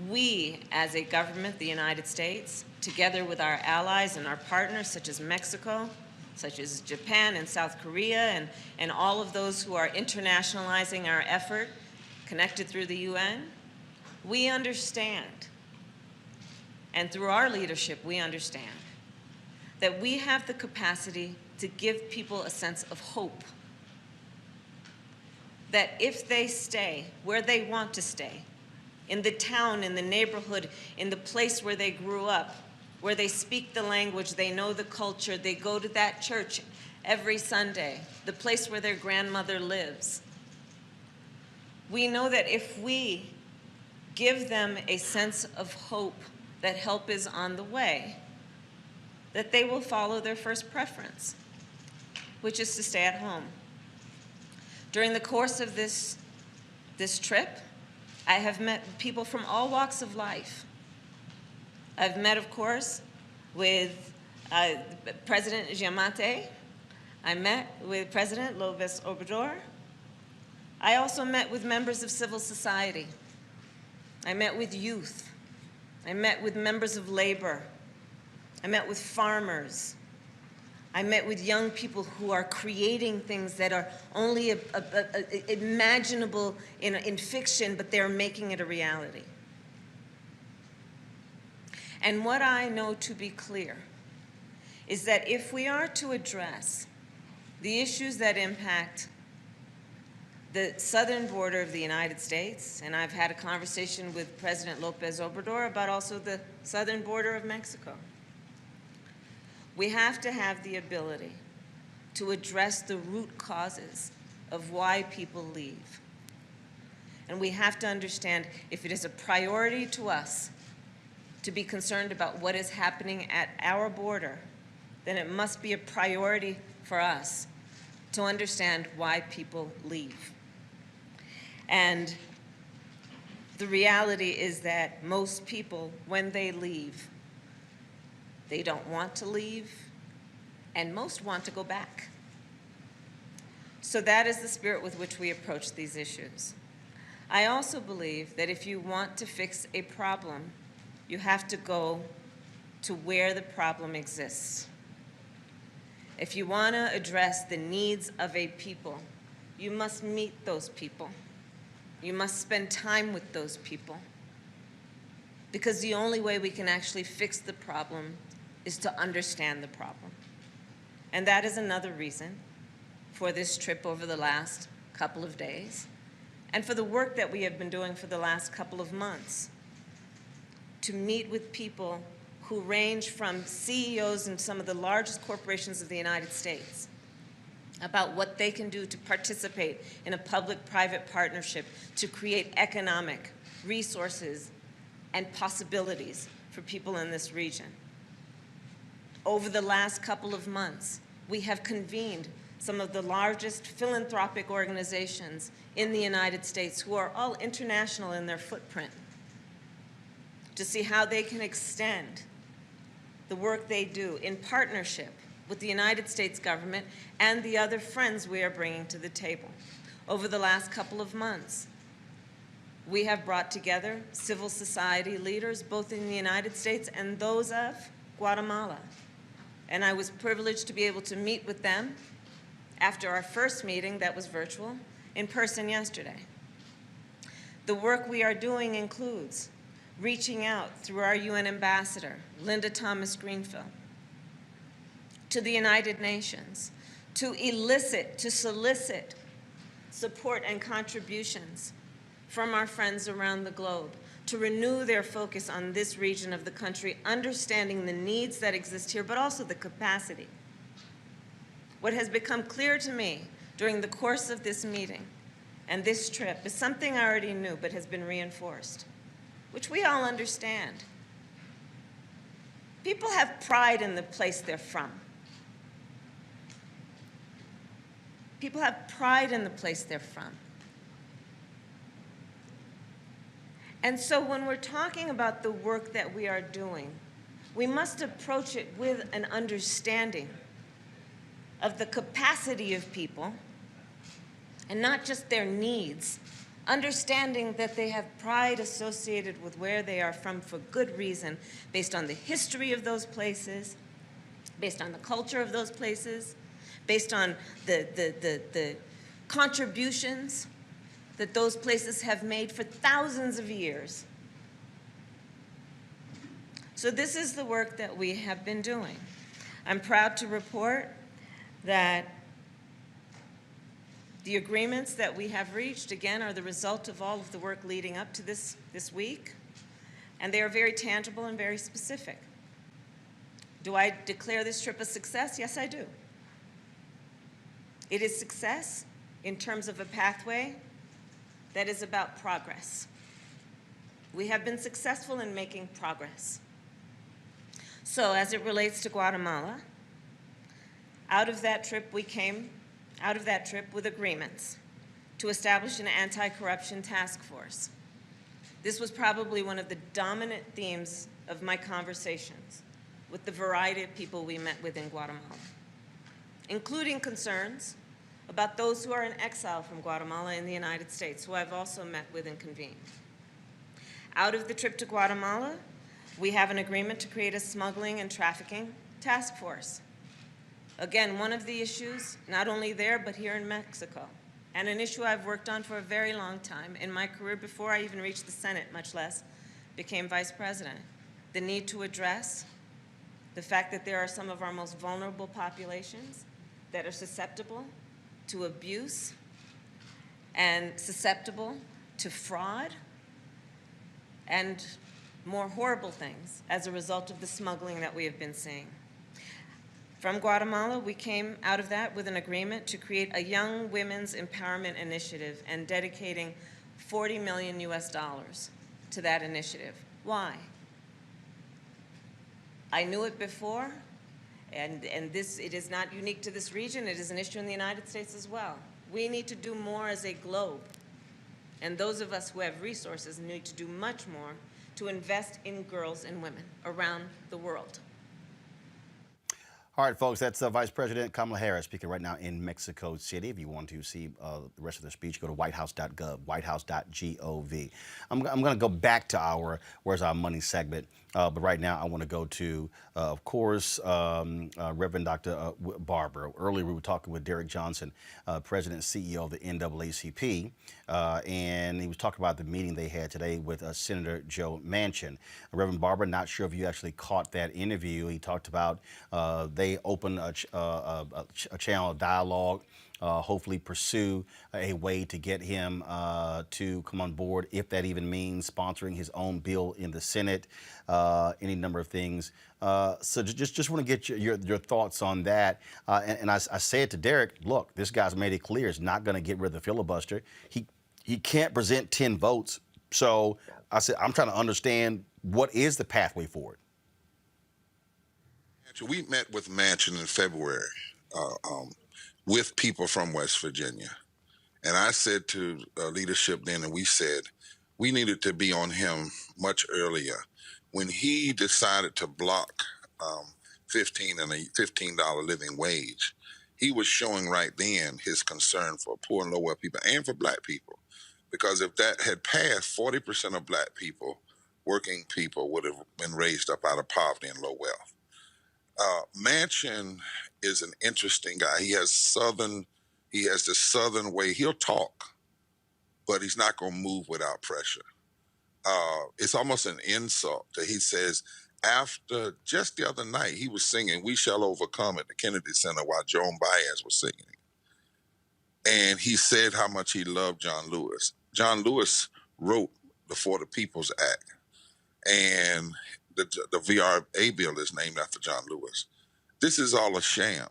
we, as a government, the United States, together with our allies and our partners, such as Mexico, such as Japan and South Korea, and all of those who are internationalizing our effort, connected through the UN, we understand, and through our leadership, we understand that we have the capacity to give people a sense of hope. That if they stay where they want to stay, in the town, in the neighborhood, in the place where they grew up, where they speak the language, they know the culture, they go to that church every Sunday, the place where their grandmother lives. We know that if we give them a sense of hope that help is on the way, that they will follow their first preference, which is to stay at home. During the course of this trip, I have met people from all walks of life. I've met, of course, with President Giammattei. I met with President López Obrador. I also met with members of civil society. I met with youth. I met with members of labor. I met with farmers. I met with young people who are creating things that are only imaginable in fiction, but they're making it a reality. And what I know to be clear is that if we are to address the issues that impact the southern border of the United States, and I've had a conversation with President López Obrador about also the southern border of Mexico, we have to have the ability to address the root causes of why people leave. And we have to understand if it is a priority to us to be concerned about what is happening at our border, then it must be a priority for us to understand why people leave. And the reality is that most people, when they leave, they don't want to leave, and most want to go back. So that is the spirit with which we approach these issues. I also believe that if you want to fix a problem, you have to go to where the problem exists. If you want to address the needs of a people, you must meet those people. You must spend time with those people. Because the only way we can actually fix the problem is to understand the problem. And that is another reason for this trip over the last couple of days, and for the work that we have been doing for the last couple of months, to meet with people who range from CEOs in some of the largest corporations of the United States about what they can do to participate in a public-private partnership to create economic resources and possibilities for people in this region. Over the last couple of months, we have convened some of the largest philanthropic organizations in the United States who are all international in their footprint to see how they can extend the work they do in partnership with the United States government and the other friends we are bringing to the table. Over the last couple of months, we have brought together civil society leaders, both in the United States and those of Guatemala. And I was privileged to be able to meet with them after our first meeting that was virtual, in person yesterday. The work we are doing includes reaching out through our UN ambassador, Linda Thomas-Greenfield, to the United Nations, to solicit support and contributions from our friends around the globe, to renew their focus on this region of the country, understanding the needs that exist here, but also the capacity. What has become clear to me during the course of this meeting and this trip is something I already knew, but has been reinforced, which we all understand. People have pride in the place they're from. People have pride in the place they're from. And so when we're talking about the work that we are doing, we must approach it with an understanding of the capacity of people and not just their needs, understanding that they have pride associated with where they are from for good reason, based on the history of those places, based on the culture of those places, based on the contributions that those places have made for thousands of years. So this is the work that we have been doing. I'm proud to report that the agreements that we have reached, again, are the result of all of the work leading up to this week, and they are very tangible and very specific. Do I declare this trip a success? Yes, I do. It is success in terms of a pathway that is about progress. We have been successful in making progress. So as it relates to Guatemala, out of that trip we came out of that trip with agreements to establish an anti-corruption task force. This was probably one of the dominant themes of my conversations with the variety of people we met with in Guatemala, including concerns about those who are in exile from Guatemala in the United States, who I've also met with and convened. Out of the trip to Guatemala, we have an agreement to create a smuggling and trafficking task force. Again, one of the issues, not only there, but here in Mexico, and an issue I've worked on for a very long time in my career before I even reached the Senate, much less became vice president. The need to address the fact that there are some of our most vulnerable populations that are susceptible to abuse and susceptible to fraud and more horrible things as a result of the smuggling that we have been seeing. From Guatemala, we came out of that with an agreement to create a young women's empowerment initiative and dedicating $40 million to that initiative. Why? I knew it before, and it is not unique to this region. It is an issue in the United States as well. We need to do more as a globe, and those of us who have resources need to do much more to invest in girls and women around the world. All right, folks, that's Vice President Kamala Harris speaking right now in Mexico City. If you want to see the rest of the speech, go to whitehouse.gov, whitehouse.gov. I'm going to go back to our Where's Our Money segment, but right now I want to go to, of course, Reverend Dr. Barber. Earlier we were talking with Derek Johnson, President and CEO of the NAACP, and he was talking about the meeting they had today with Senator Joe Manchin. Reverend Barber, not sure if you actually caught that interview. He talked about they open a channel of dialogue, hopefully pursue a way to get him to come on board, if that even means sponsoring his own bill in the Senate, any number of things. So just want to get your thoughts on that. And I said to Derek, look, this guy's made it clear he's not going to get rid of the filibuster. He can't present 10 votes. So I said, I'm trying to understand what is the pathway forward. We met with Manchin in February with people from West Virginia. And I said to leadership then, and we said, we needed to be on him much earlier. When he decided to block $15 living wage, he was showing right then his concern for poor and low-wealth people and for black people. Because if that had passed, 40% of black people, working people, would have been raised up out of poverty and low wealth. Manchin is an interesting guy. He has the Southern way. He'll talk, but he's not going to move without pressure. It's almost an insult that he says, after just the other night, he was singing "We Shall Overcome" at the Kennedy Center while Joan Baez was singing. And he said how much he loved John Lewis. John Lewis wrote the For the People's Act. And the VRA bill is named after John Lewis. This is all a sham.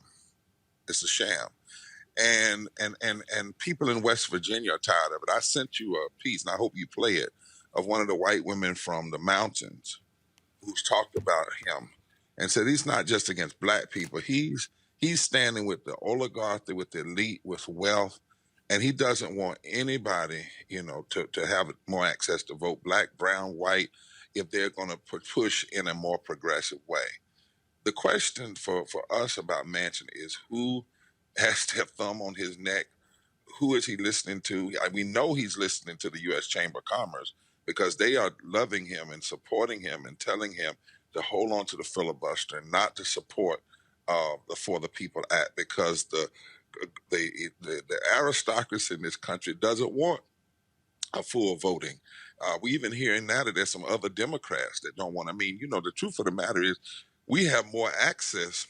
It's a sham. And people in West Virginia are tired of it. I sent you a piece, and I hope you play it, of one of the white women from the mountains who's talked about him and said he's not just against black people. He's standing with the oligarchy, with the elite, with wealth, and he doesn't want anybody, to have more access to vote, black, brown, white, if they're going to push in a more progressive way. The question for us about Manchin is who has their thumb on his neck. Who is he listening to? We know he's listening to the U.S. Chamber of Commerce because they are loving him and supporting him and telling him to hold on to the filibuster and not to support the For the People Act because the aristocracy in this country doesn't want a full voting. We even hearing now that there's some other Democrats that don't want. I mean, the truth of the matter is we have more access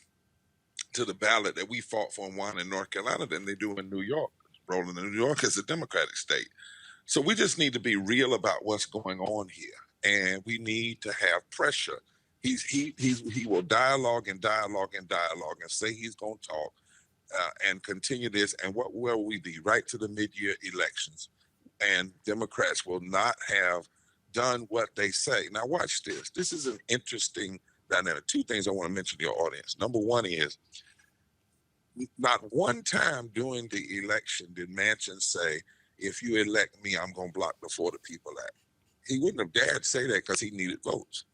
to the ballot that we fought for and won in North Carolina than they do in New York. Roland, in New York is a Democratic state. So we just need to be real about what's going on here. And we need to have pressure. He will dialogue and say he's going to talk and continue this. And where will we be? Right to the mid-year elections. And Democrats will not have done what they say. Now watch this. This is an interesting dynamic. Two things I want to mention to your audience. Number one is, not one time during the election did Manchin say, if you elect me, I'm going to block the For the People Act. He wouldn't have dared say that because he needed votes.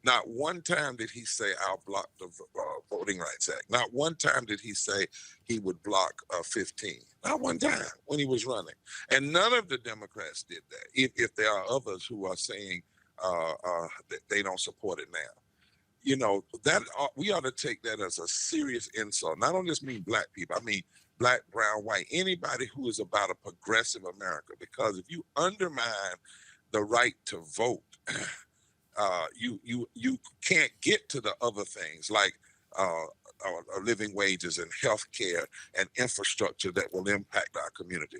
Not one time did he say, I'll block the Voting Rights Act. Not one time did he say he would block 15. Not one time when he was running. And none of the Democrats did that, if there are others who are saying that they don't support it now. That we ought to take that as a serious insult. And I don't just mean black people. I mean black, brown, white, anybody who is about a progressive America. Because if you undermine the right to vote, you can't get to the other things like living wages and health care and infrastructure that will impact our community.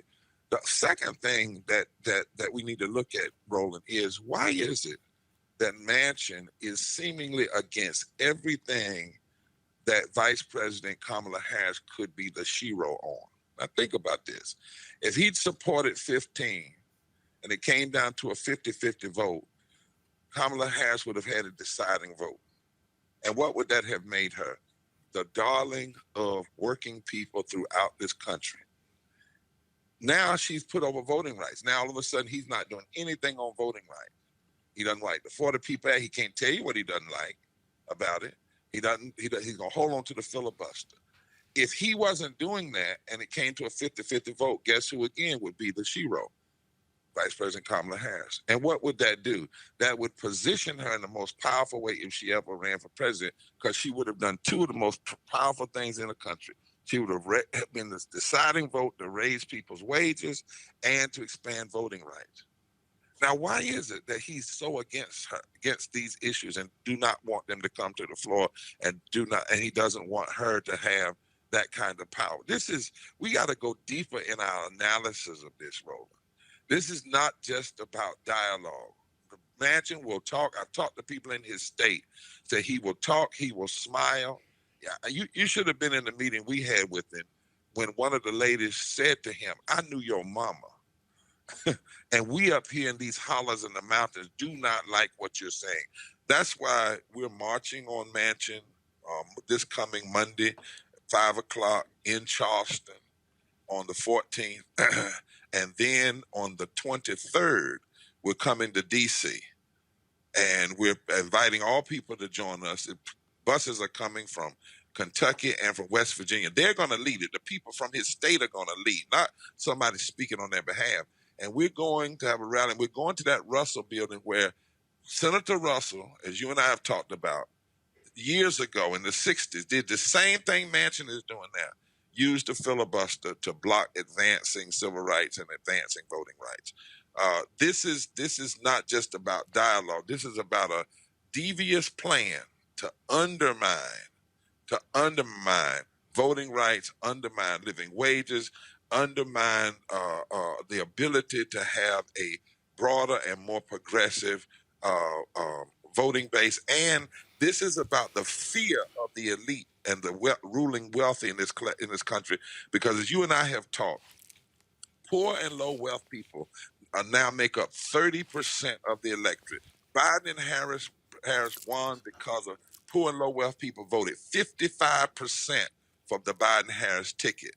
The second thing that we need to look at, Roland, is why is it that Manchin is seemingly against everything that Vice President Kamala Harris could be the shero on? Now think about this. If he'd supported 15 and it came down to a 50-50 vote, Kamala Harris would have had a deciding vote. And what would that have made her? The darling of working people throughout this country. Now she's put over voting rights. Now all of a sudden he's not doing anything on voting rights. He doesn't like the For the People Act. He can't tell you what he doesn't like about it. He's going to hold on to the filibuster. If he wasn't doing that and it came to a 50-50 vote, guess who again would be the shero? Vice President Kamala Harris. And what would that do? That would position her in the most powerful way if she ever ran for president, because she would have done two of the most powerful things in the country. She would have been the deciding vote to raise people's wages and to expand voting rights. Now, why is it that he's so against these issues and do not want them to come to the floor and he doesn't want her to have that kind of power? We got to go deeper in our analysis of this, Roland. This is not just about dialogue. Manchin will talk. I've talked to people in his state, say he will talk, he will smile. Yeah, you should have been in the meeting we had with him when one of the ladies said to him, I knew your mama. And we up here in these hollers in the mountains do not like what you're saying. That's why we're marching on Manchin this coming Monday, 5 o'clock in Charleston on the 14th. And then on the 23rd, we're coming to D.C. And we're inviting all people to join us. Buses are coming from Kentucky and from West Virginia. They're going to lead it. The people from his state are going to lead, not somebody speaking on their behalf. And we're going to have a rally. We're going to that Russell building where Senator Russell, as you and I have talked about, years ago in the 60s, did the same thing Manchin is doing now. Used the filibuster to block advancing civil rights and advancing voting rights. This is not just about dialogue. This is about a devious plan to undermine voting rights, undermine living wages, undermine the ability to have a broader and more progressive voting base. And this is about the fear of the elite and the ruling wealthy in this country, because as you and I have talked, poor and low wealth people now make up 30% of the electorate. Biden and Harris won because of poor and low wealth people voted 55% for the Biden-Harris ticket.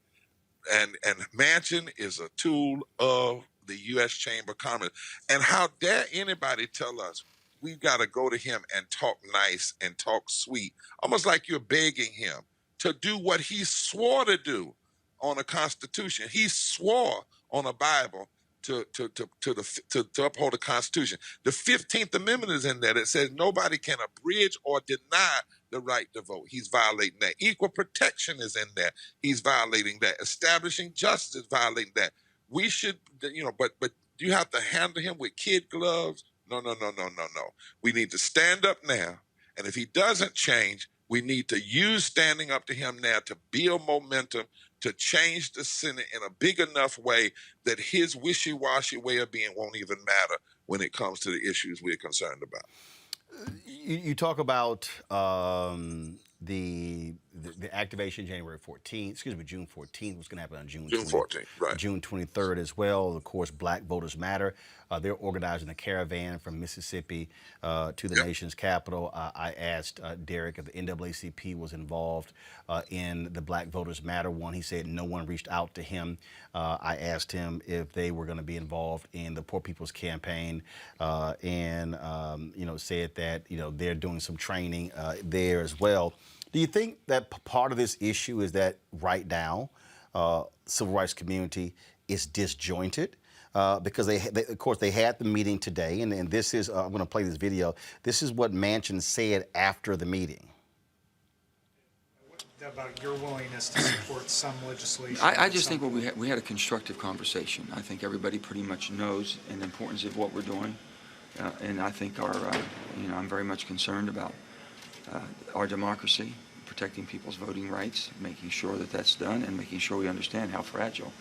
And Manchin is a tool of the U.S. Chamber of Commerce. And how dare anybody tell us we've got to go to him and talk nice and talk sweet, almost like you're begging him to do what he swore to do, on a Constitution. He swore on a Bible to uphold the Constitution. The 15th Amendment is in there that says nobody can abridge or deny the right to vote. He's violating that. Equal protection is in there. He's violating that. Establishing justice, violating that. We should, but you have to handle him with kid gloves. No. We need to stand up now. And if he doesn't change, we need to use standing up to him now to build momentum, to change the Senate in a big enough way that his wishy-washy way of being won't even matter when it comes to the issues we're concerned about. You talk about the activation January 14th, June 14th. What's going to happen on June 14th, right. June 23rd as well. Of course, Black Voters Matter. They're organizing a caravan from Mississippi to the nation's capital. I asked Derek if the NAACP was involved in the Black Voters Matter one. He said no one reached out to him. I asked him if they were going to be involved in the Poor People's Campaign and said that they're doing some training there as well. Do you think that part of this issue is that right now civil rights community is disjointed? Because they of course, they had the meeting today, and this is, I'm going to play this video. This is what Manchin said after the meeting. About your willingness to support some legislation. I just think we had a constructive conversation. I think everybody pretty much knows the importance of what we're doing, and I think I'm very much concerned about our democracy, protecting people's voting rights, making sure that that's done, and making sure we understand how fragile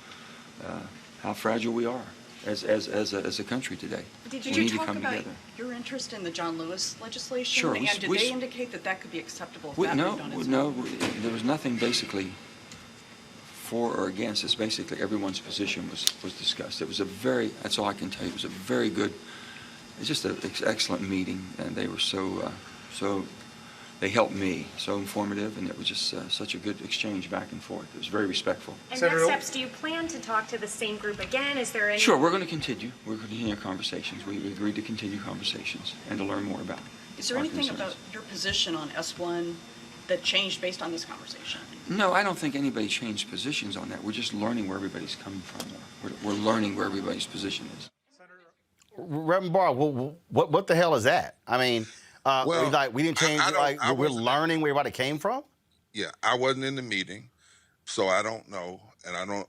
we are as a country today. Did you talk about your interest in the John Lewis legislation? Sure. And did they indicate that could be acceptable? No, there was nothing basically for or against. It's basically everyone's position was discussed. It was that's all I can tell you. It was a very good, it's just an excellent meeting, and they were they helped me, so informative, and it was just such a good exchange back and forth. It was very respectful. And next steps, do you plan to talk to the same group again? Is there any... Sure, we're going to continue. We're going to continue our conversations. We agreed to continue conversations and to learn more about it. Is there anything about your position on S1 that changed based on this conversation? No, I don't think anybody changed positions on that. We're just learning where everybody's coming from. We're learning where everybody's position is. Reverend Barber, what the hell is that? I mean... we didn't change. We're learning where everybody came from. Yeah, I wasn't in the meeting, so I don't know,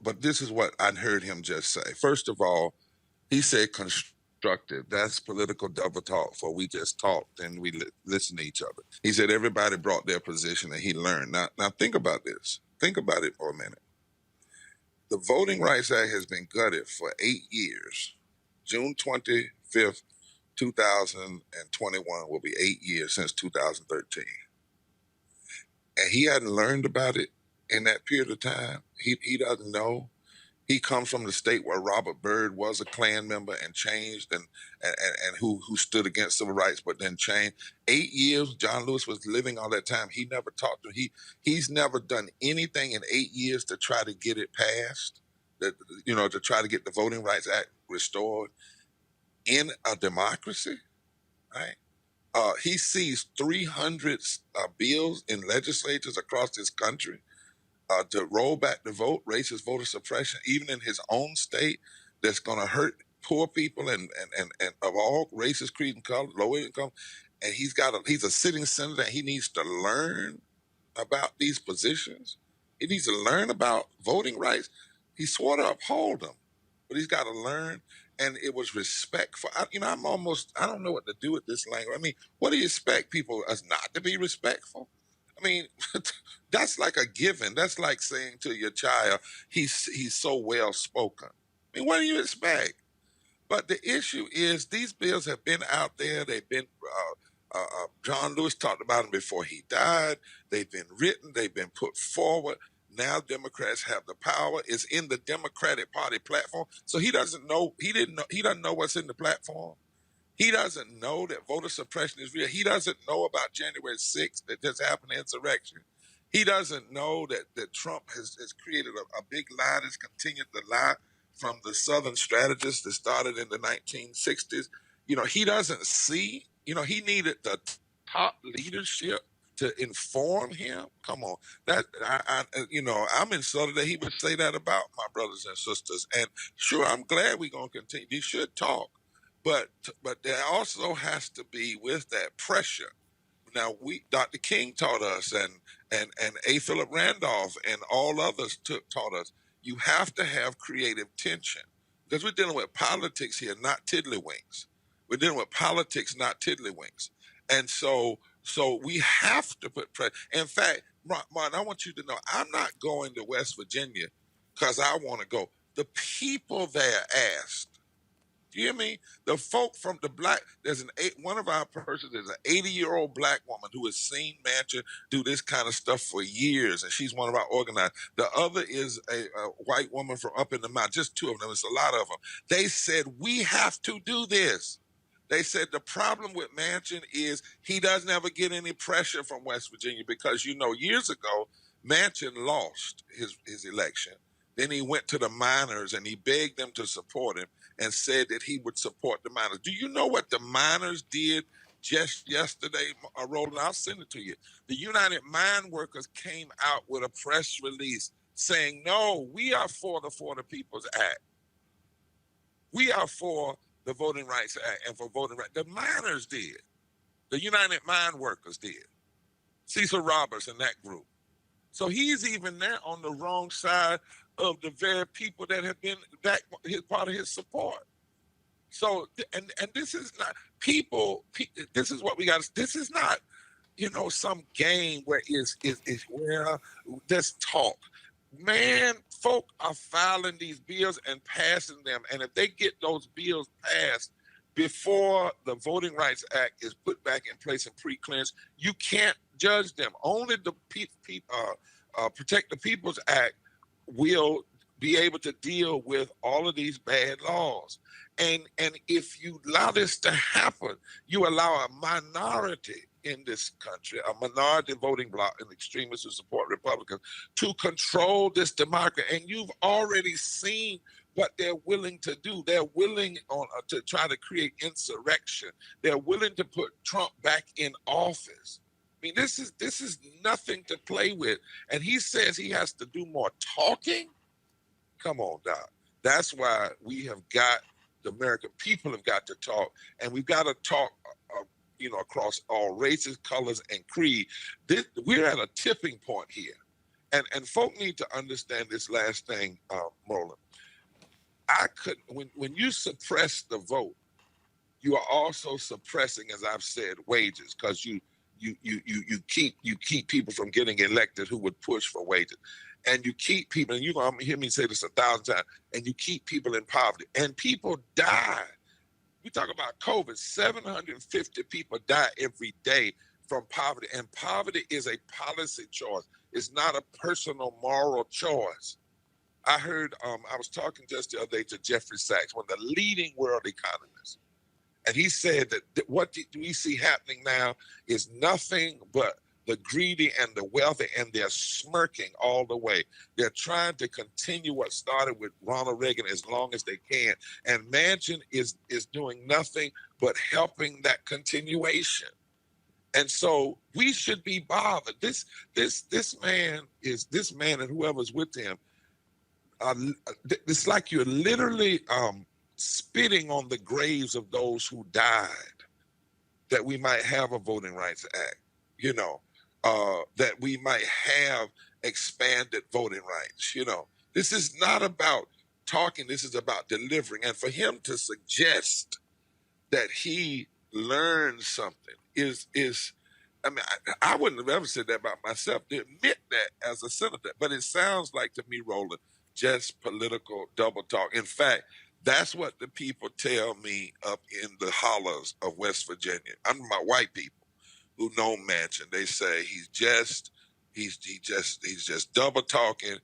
But this is what I heard him just say. First of all, he said constructive. That's political double talk. For we just talked and we listened to each other. He said everybody brought their position and he learned. Now think about this. Think about it for a minute. The Voting Rights Act has been gutted for 8 years. June 25th. 2021 will be 8 years since 2013. And he hadn't learned about it in that period of time. He doesn't know. He comes from the state where Robert Byrd was a Klan member and changed and who stood against civil rights, but then changed. 8 years, John Lewis was living all that time. He never talked to him. He's never done anything in 8 years to try to get it passed, to try to get the Voting Rights Act restored. In a democracy, right? He sees 300 bills in legislatures across this country to roll back the vote, racist voter suppression, even in his own state, that's going to hurt poor people and of all races, creed, and color, low income. And he's a sitting senator, and he needs to learn about these positions. He needs to learn about voting rights. He swore to uphold them, but he's got to learn. And it was respectful. I don't know what to do with this language. I mean, what do you expect people as not to be respectful? I mean, that's like a given. That's like saying to your child, he's so well spoken. I mean, what do you expect? But the issue is these bills have been out there. They've been, John Lewis talked about them before he died. They've been written. They've been put forward. Now Democrats have the power. It's in the Democratic Party platform. So he doesn't know. He doesn't know what's in the platform. He doesn't know that voter suppression is real. He doesn't know about January 6th that just happened, insurrection. He doesn't know that Trump has created a big lie that's continued to lie from the Southern strategists that started in the 1960s. He doesn't see. He needed the top leadership to inform him. Come on, that I'm insulted that he would say that about my brothers and sisters. And sure, I'm glad we're gonna continue. He should talk, but there also has to be with that pressure. Now, Dr. King taught us, and A. Philip Randolph and all others taught us, you have to have creative tension because we're dealing with politics here, not tiddlywinks. We're dealing with politics, not tiddlywinks. And so we have to put pressure. In fact, Martin, I want you to know, I'm not going to West Virginia because I want to go. The people there asked. Do you hear me? The folk from the black, one of our persons is an 80-year-old black woman who has seen Manchin do this kind of stuff for years, and she's one of our organizers. The other is a white woman from up in the mountain, just two of them, it's a lot of them. They said, we have to do this. They said the problem with Manchin is he doesn't ever get any pressure from West Virginia because, years ago, Manchin lost his election. Then he went to the miners and he begged them to support him and said that he would support the miners. Do you know what the miners did just yesterday, Roland? I'll send it to you. The United Mine Workers came out with a press release saying, no, we are for the People's Act. We are for the Voting Rights Act and for voting rights. The miners did. The United Mine Workers did. Cecil Roberts and that group. So he's even there on the wrong side of the very people that have been part of his support. So, and this is not this is what we got. This is not, some game where it's where there's talk. Man, folk are filing these bills and passing them. And if they get those bills passed before the Voting Rights Act is put back in place and pre-clearance, you can't judge them. Only the Protect the People's Act will be able to deal with all of these bad laws. And if you allow this to happen, you allow a minority in this country, a minority voting bloc and extremists who support Republicans to control this democracy. And you've already seen what they're willing to do. They're willing to try to create insurrection. They're willing to put Trump back in office. I mean, this is nothing to play with. And he says he has to do more talking. Come on, Doc. That's why the American people have got to talk, and we've got to talk, across all races, colors, and creed. We're at a tipping point here, and folk need to understand this last thing, Roland. When you suppress the vote, you are also suppressing, as I've said, wages, because you keep people from getting elected who would push for wages. And you keep people, and you're going to hear me say this 1,000 times, and you keep people in poverty. And people die. We talk about COVID, 750 people die every day from poverty. And poverty is a policy choice. It's not a personal moral choice. I heard, I was talking just the other day to Jeffrey Sachs, one of the leading world economists. And he said that what we see happening now is nothing but the greedy and the wealthy, and they're smirking all the way. They're trying to continue what started with Ronald Reagan as long as they can. And Manchin is doing nothing but helping that continuation. And so we should be bothered. This man and whoever's with him, it's like you're literally spitting on the graves of those who died, that we might have a Voting Rights Act, that we might have expanded voting rights. This is not about talking, this is about delivering. And for him to suggest that he learned something is I wouldn't have ever said that about myself, to admit that as a senator, but it sounds like to me, Roland, just political double talk. In fact, that's what the people tell me up in the hollows of West Virginia. I'm my white people who know Manchin. They say he's just double talking.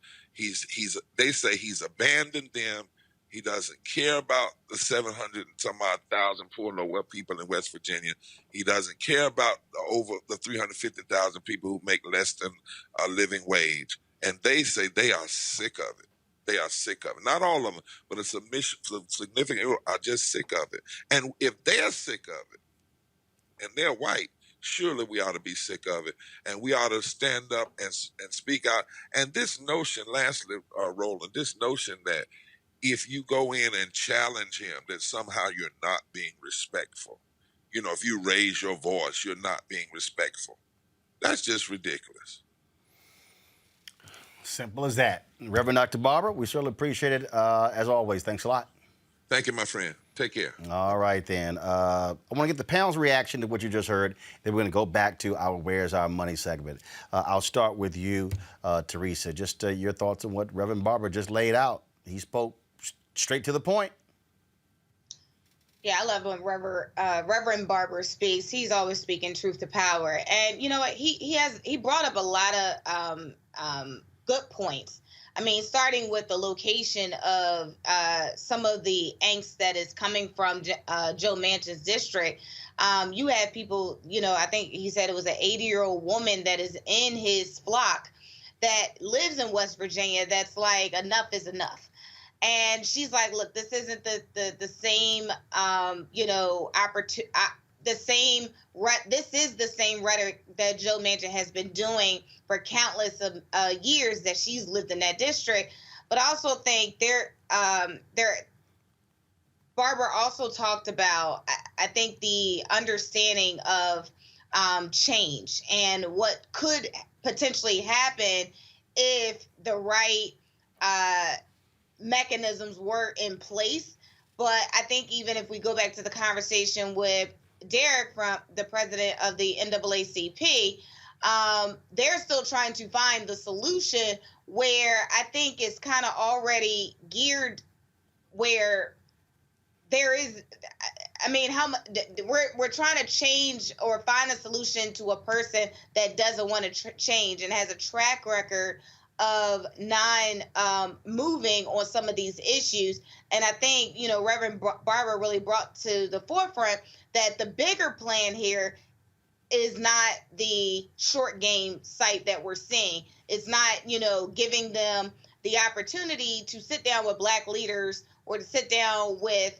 They say he's abandoned them. He doesn't care about the 700 and some odd thousand poor and low people in West Virginia. He doesn't care about over the 350,000 people who make less than a living wage. And they say they are sick of it. They are sick of it. Not all of them, but a significant are just sick of it. And if they're sick of it, and they're white, surely we ought to be sick of it, and we ought to stand up and speak out. And this notion, lastly, Roland, this notion that if you go in and challenge him, that somehow you're not being respectful. You know, if you raise your voice, you're not being respectful. That's just ridiculous. Simple as that. Reverend Dr. Barber, we certainly appreciate it. As always, thanks a lot. Thank you, my friend. Take care. All right, then. I want to get the panel's reaction to what you just heard. Then we're going to go back to our Where's Our Money segment. I'll start with you, Teresa. Just your thoughts on what Reverend Barber just laid out. He spoke straight to the point. Yeah, I love when Reverend Barber speaks. He's always speaking truth to power. And you know what? He brought up a lot of good points. I mean, starting with the location of some of the angst that is coming from Joe Manchin's district. You have people, you know, I think he said it was an 80-year-old woman that is in his flock that lives in West Virginia that's like, enough is enough. And she's like, look, this isn't the same, you know, this is the same rhetoric that Joe Manchin has been doing for countless of years that she's lived in that district. But I also think Barber also talked about, I think, the understanding of change and what could potentially happen if the right mechanisms were in place. But I think even if we go back to the conversation with Derek, from the president of the NAACP, they're still trying to find the solution where I think it's kind of already geared where there is, I mean, we're trying to change or find a solution to a person that doesn't want to change and has a track record of moving on some of these issues. And I think, you know, Reverend Barber really brought to the forefront that the bigger plan here is not the short game site that we're seeing. It's not, you know, giving them the opportunity to sit down with Black leaders or to sit down with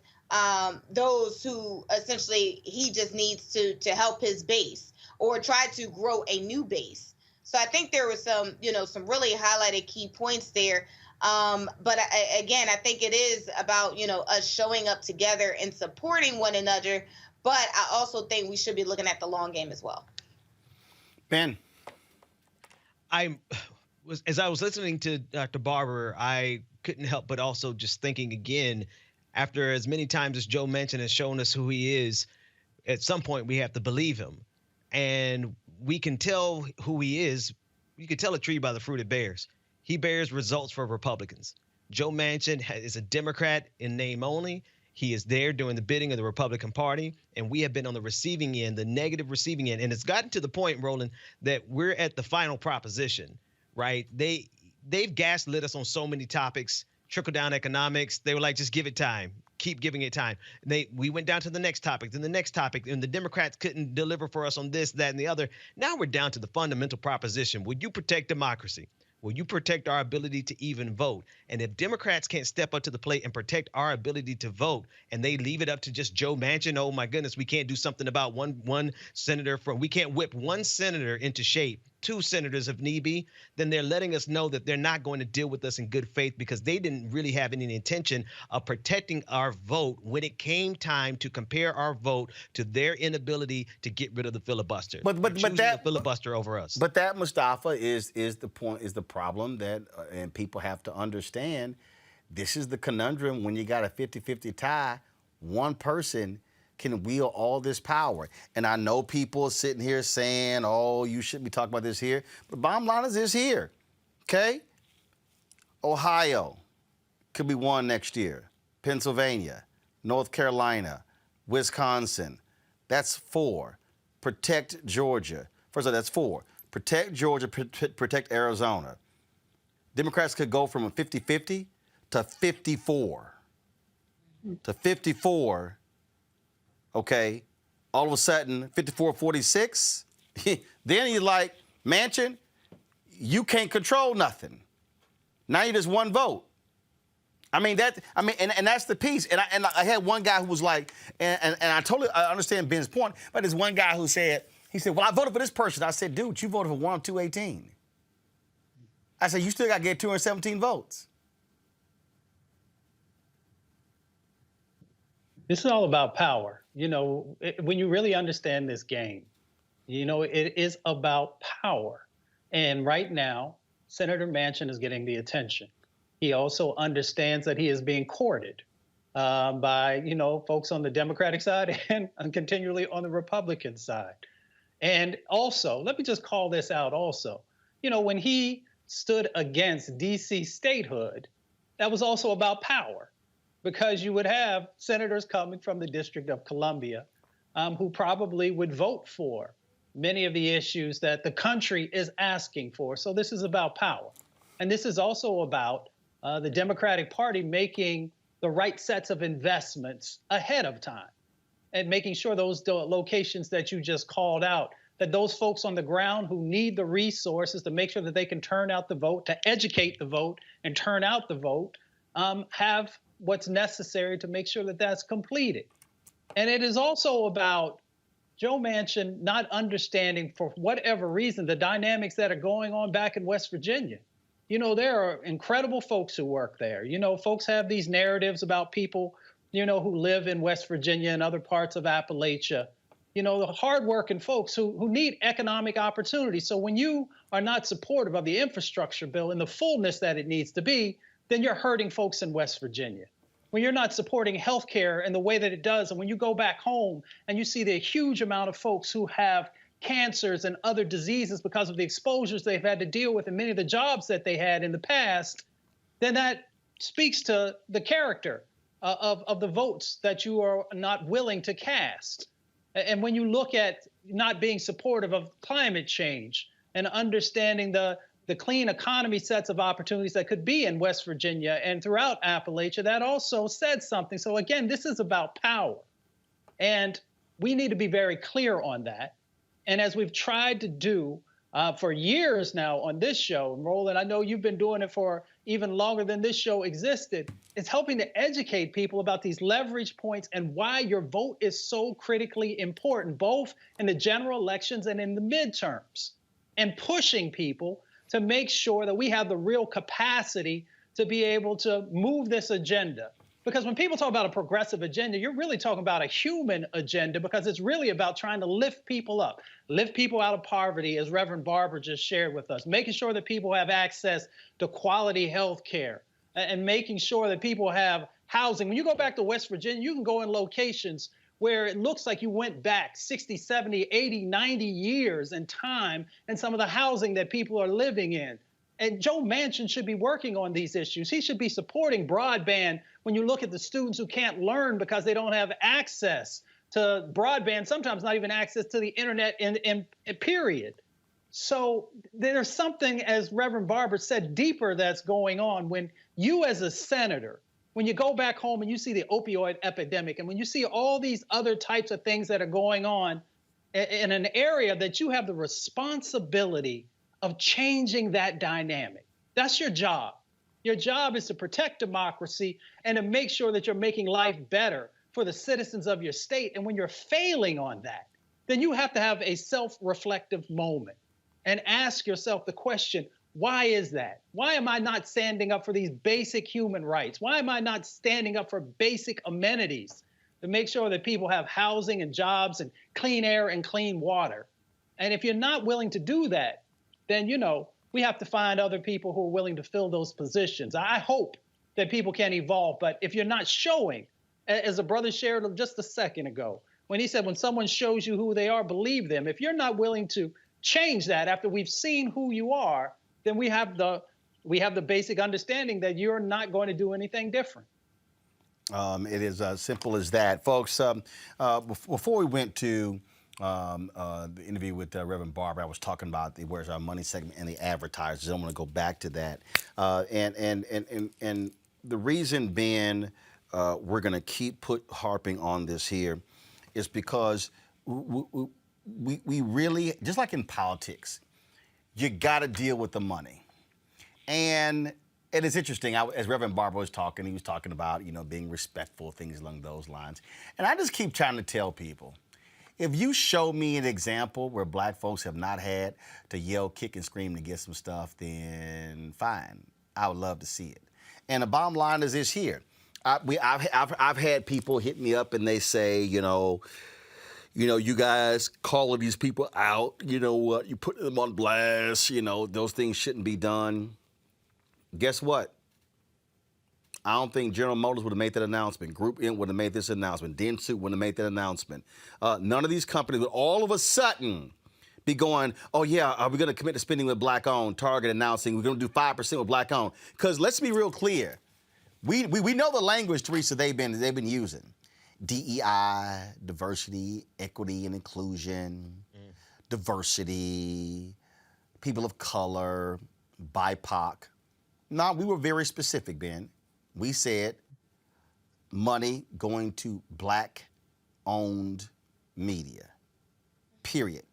those who essentially he just needs to help his base or try to grow a new base. So I think there was some really highlighted key points there. But again, I think it is about, you know, us showing up together and supporting one another. But I also think we should be looking at the long game as well. Ben. As I was listening to Dr. Barber, I couldn't help but also just thinking again, after as many times as Joe Manchin has shown us who he is, at some point we have to believe him. And we can tell who he is. You can tell a tree by the fruit it bears. He bears results for Republicans. Joe Manchin is a Democrat in name only. He is there doing the bidding of the Republican Party, and we have been on the receiving end, the negative receiving end. And it's gotten to the point, Roland, that we're at the final proposition, right? They've gaslit us on so many topics, trickle-down economics. They were like, just give it time. Keep giving it time. We went down to the next topic, then the next topic, and the Democrats couldn't deliver for us on this, that, and the other. Now we're down to the fundamental proposition. Will you protect democracy? Will you protect our ability to even vote? And if Democrats can't step up to the plate and protect our ability to vote, and they leave it up to just Joe Manchin, oh my goodness, we can't do something about one senator we can't whip one senator into shape, 2 senators if need be, then they're letting us know that they're not going to deal with us in good faith because they didn't really have any intention of protecting our vote when it came time to compare our vote to their inability to get rid of the filibuster. But that filibuster over us. But that, Mustafa, is the point, is the problem that and people have to understand. This is the conundrum when you got a 50-50 tie. One person can wield all this power. And I know people sitting here saying, oh, you shouldn't be talking about this here. But the bottom line is this here, okay? Ohio could be won next year. Pennsylvania, North Carolina, Wisconsin. That's 4. Protect Georgia. First of all, that's 4. Protect Georgia, protect Arizona. Democrats could go from a 50-50 to 54. To 54. Okay, all of a sudden, 54-46, then you're like, Manchin, you can't control nothing. Now you just one vote. And that's the piece. And I had one guy who was like, and I understand Ben's point, but there's one guy who said, He said, well, I voted for this person. I said, dude, you voted for one of 218. I said, you still got to get 217 votes. This is all about power. You know, when you really understand this game, you know, it is about power. And right now, Senator Manchin is getting the attention. He also understands that he is being courted by, you know, folks on the Democratic side and continually on the Republican side. And also, let me just call this out also. You know, when he stood against D.C. statehood, that was also about power, because you would have senators coming from the District of Columbia who probably would vote for many of the issues that the country is asking for. So this is about power. And this is also about the Democratic Party making the right sets of investments ahead of time and making sure those locations that you just called out, that those folks on the ground who need the resources to make sure that they can turn out the vote, to educate the vote and turn out the vote, have what's necessary to make sure that that's completed. And it is also about Joe Manchin not understanding, for whatever reason, the dynamics that are going on back in West Virginia. You know, there are incredible folks who work there. You know, folks have these narratives about people, you know, who live in West Virginia and other parts of Appalachia. You know, the hardworking folks who need economic opportunity. So when you are not supportive of the infrastructure bill in the fullness that it needs to be, then you're hurting folks in West Virginia. When you're not supporting healthcare in the way that it does, and when you go back home and you see the huge amount of folks who have cancers and other diseases because of the exposures they've had to deal with and many of the jobs that they had in the past, then that speaks to the character of the votes that you are not willing to cast. And when you look at not being supportive of climate change and understanding the clean economy sets of opportunities that could be in West Virginia and throughout Appalachia, that also said something. So again, this is about power. And we need to be very clear on that. And as we've tried to do for years now on this show, and Roland, I know you've been doing it for even longer than this show existed, it's helping to educate people about these leverage points and why your vote is so critically important, both in the general elections and in the midterms, and pushing people to make sure that we have the real capacity to be able to move this agenda. Because when people talk about a progressive agenda, you're really talking about a human agenda, because it's really about trying to lift people up, lift people out of poverty, as Reverend Barber just shared with us, making sure that people have access to quality health care, and making sure that people have housing. When you go back to West Virginia, you can go in locations where it looks like you went back 60, 70, 80, 90 years in time and some of the housing that people are living in. And Joe Manchin should be working on these issues. He should be supporting broadband when you look at the students who can't learn because they don't have access to broadband, sometimes not even access to the internet in period. So there's something, as Reverend Barber said, deeper that's going on when you as a senator, when you go back home and you see the opioid epidemic, and when you see all these other types of things that are going on in an area that you have the responsibility of changing that dynamic. That's your job. Your job is to protect democracy and to make sure that you're making life better for the citizens of your state. And when you're failing on that, then you have to have a self-reflective moment and ask yourself the question, why is that? Why am I not standing up for these basic human rights? Why am I not standing up for basic amenities to make sure that people have housing and jobs and clean air and clean water? And if you're not willing to do that, then, you know, we have to find other people who are willing to fill those positions. I hope that people can evolve, but if you're not showing, as a brother shared just a second ago, when he said, when someone shows you who they are, believe them. If you're not willing to change that after we've seen who you are, then we have the basic understanding that you're not going to do anything different. It is as simple as that. Folks, before we went to the interview with Reverend Barber, I was talking about the Where's Our Money segment and the advertisers. I want to go back to that. And the reason being we're going to keep harping on this here is because we really, just like in politics, you got to deal with the money. And it's interesting, as Reverend Barber was talking, he was talking about, you know, being respectful, things along those lines. And I just keep trying to tell people, If you show me an example where black folks have not had to yell, kick, and scream to get some stuff, then fine. I would love to see it. And the bottom line is this here. I've had people hit me up and they say, you know, you guys calling these people out, you know what, you put them on blast, you know, those things shouldn't be done. Guess what? I don't think General Motors would have made that announcement. Group Inc. would have made this announcement. Dentsu would have made that announcement. None of these companies would all of a sudden be going, oh yeah, are we going to commit to spending with black-owned? Target announcing we're going to do 5% with black-owned. Because let's be real clear. We know the language, Teresa, they've been using. DEI, diversity, equity, and inclusion, diversity, people of color, BIPOC. No, we were very specific, Ben. We said money going to black-owned media, period.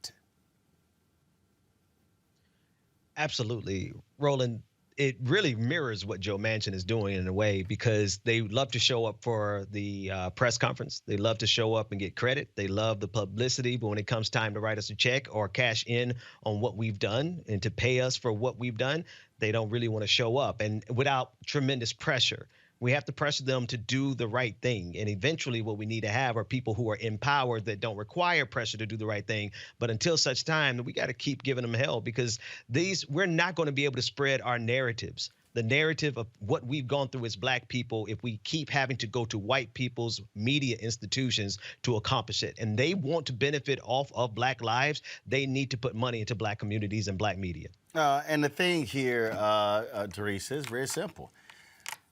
Absolutely. Roland, it really mirrors what Joe Manchin is doing in a way, because they love to show up for the press conference. They love to show up and get credit. They love the publicity. But when it comes time to write us a check or cash in on what we've done and to pay us for what we've done, they don't really want to show up. And without tremendous pressure, we have to pressure them to do the right thing. And eventually what we need to have are people who are empowered that don't require pressure to do the right thing. But until such time, we got to keep giving them hell, because we're not going to be able to spread our narratives. The narrative of what we've gone through as black people, if we keep having to go to white people's media institutions to accomplish it. And they want to benefit off of black lives. They need to put money into black communities and black media. And the thing here, Teresa, is very simple.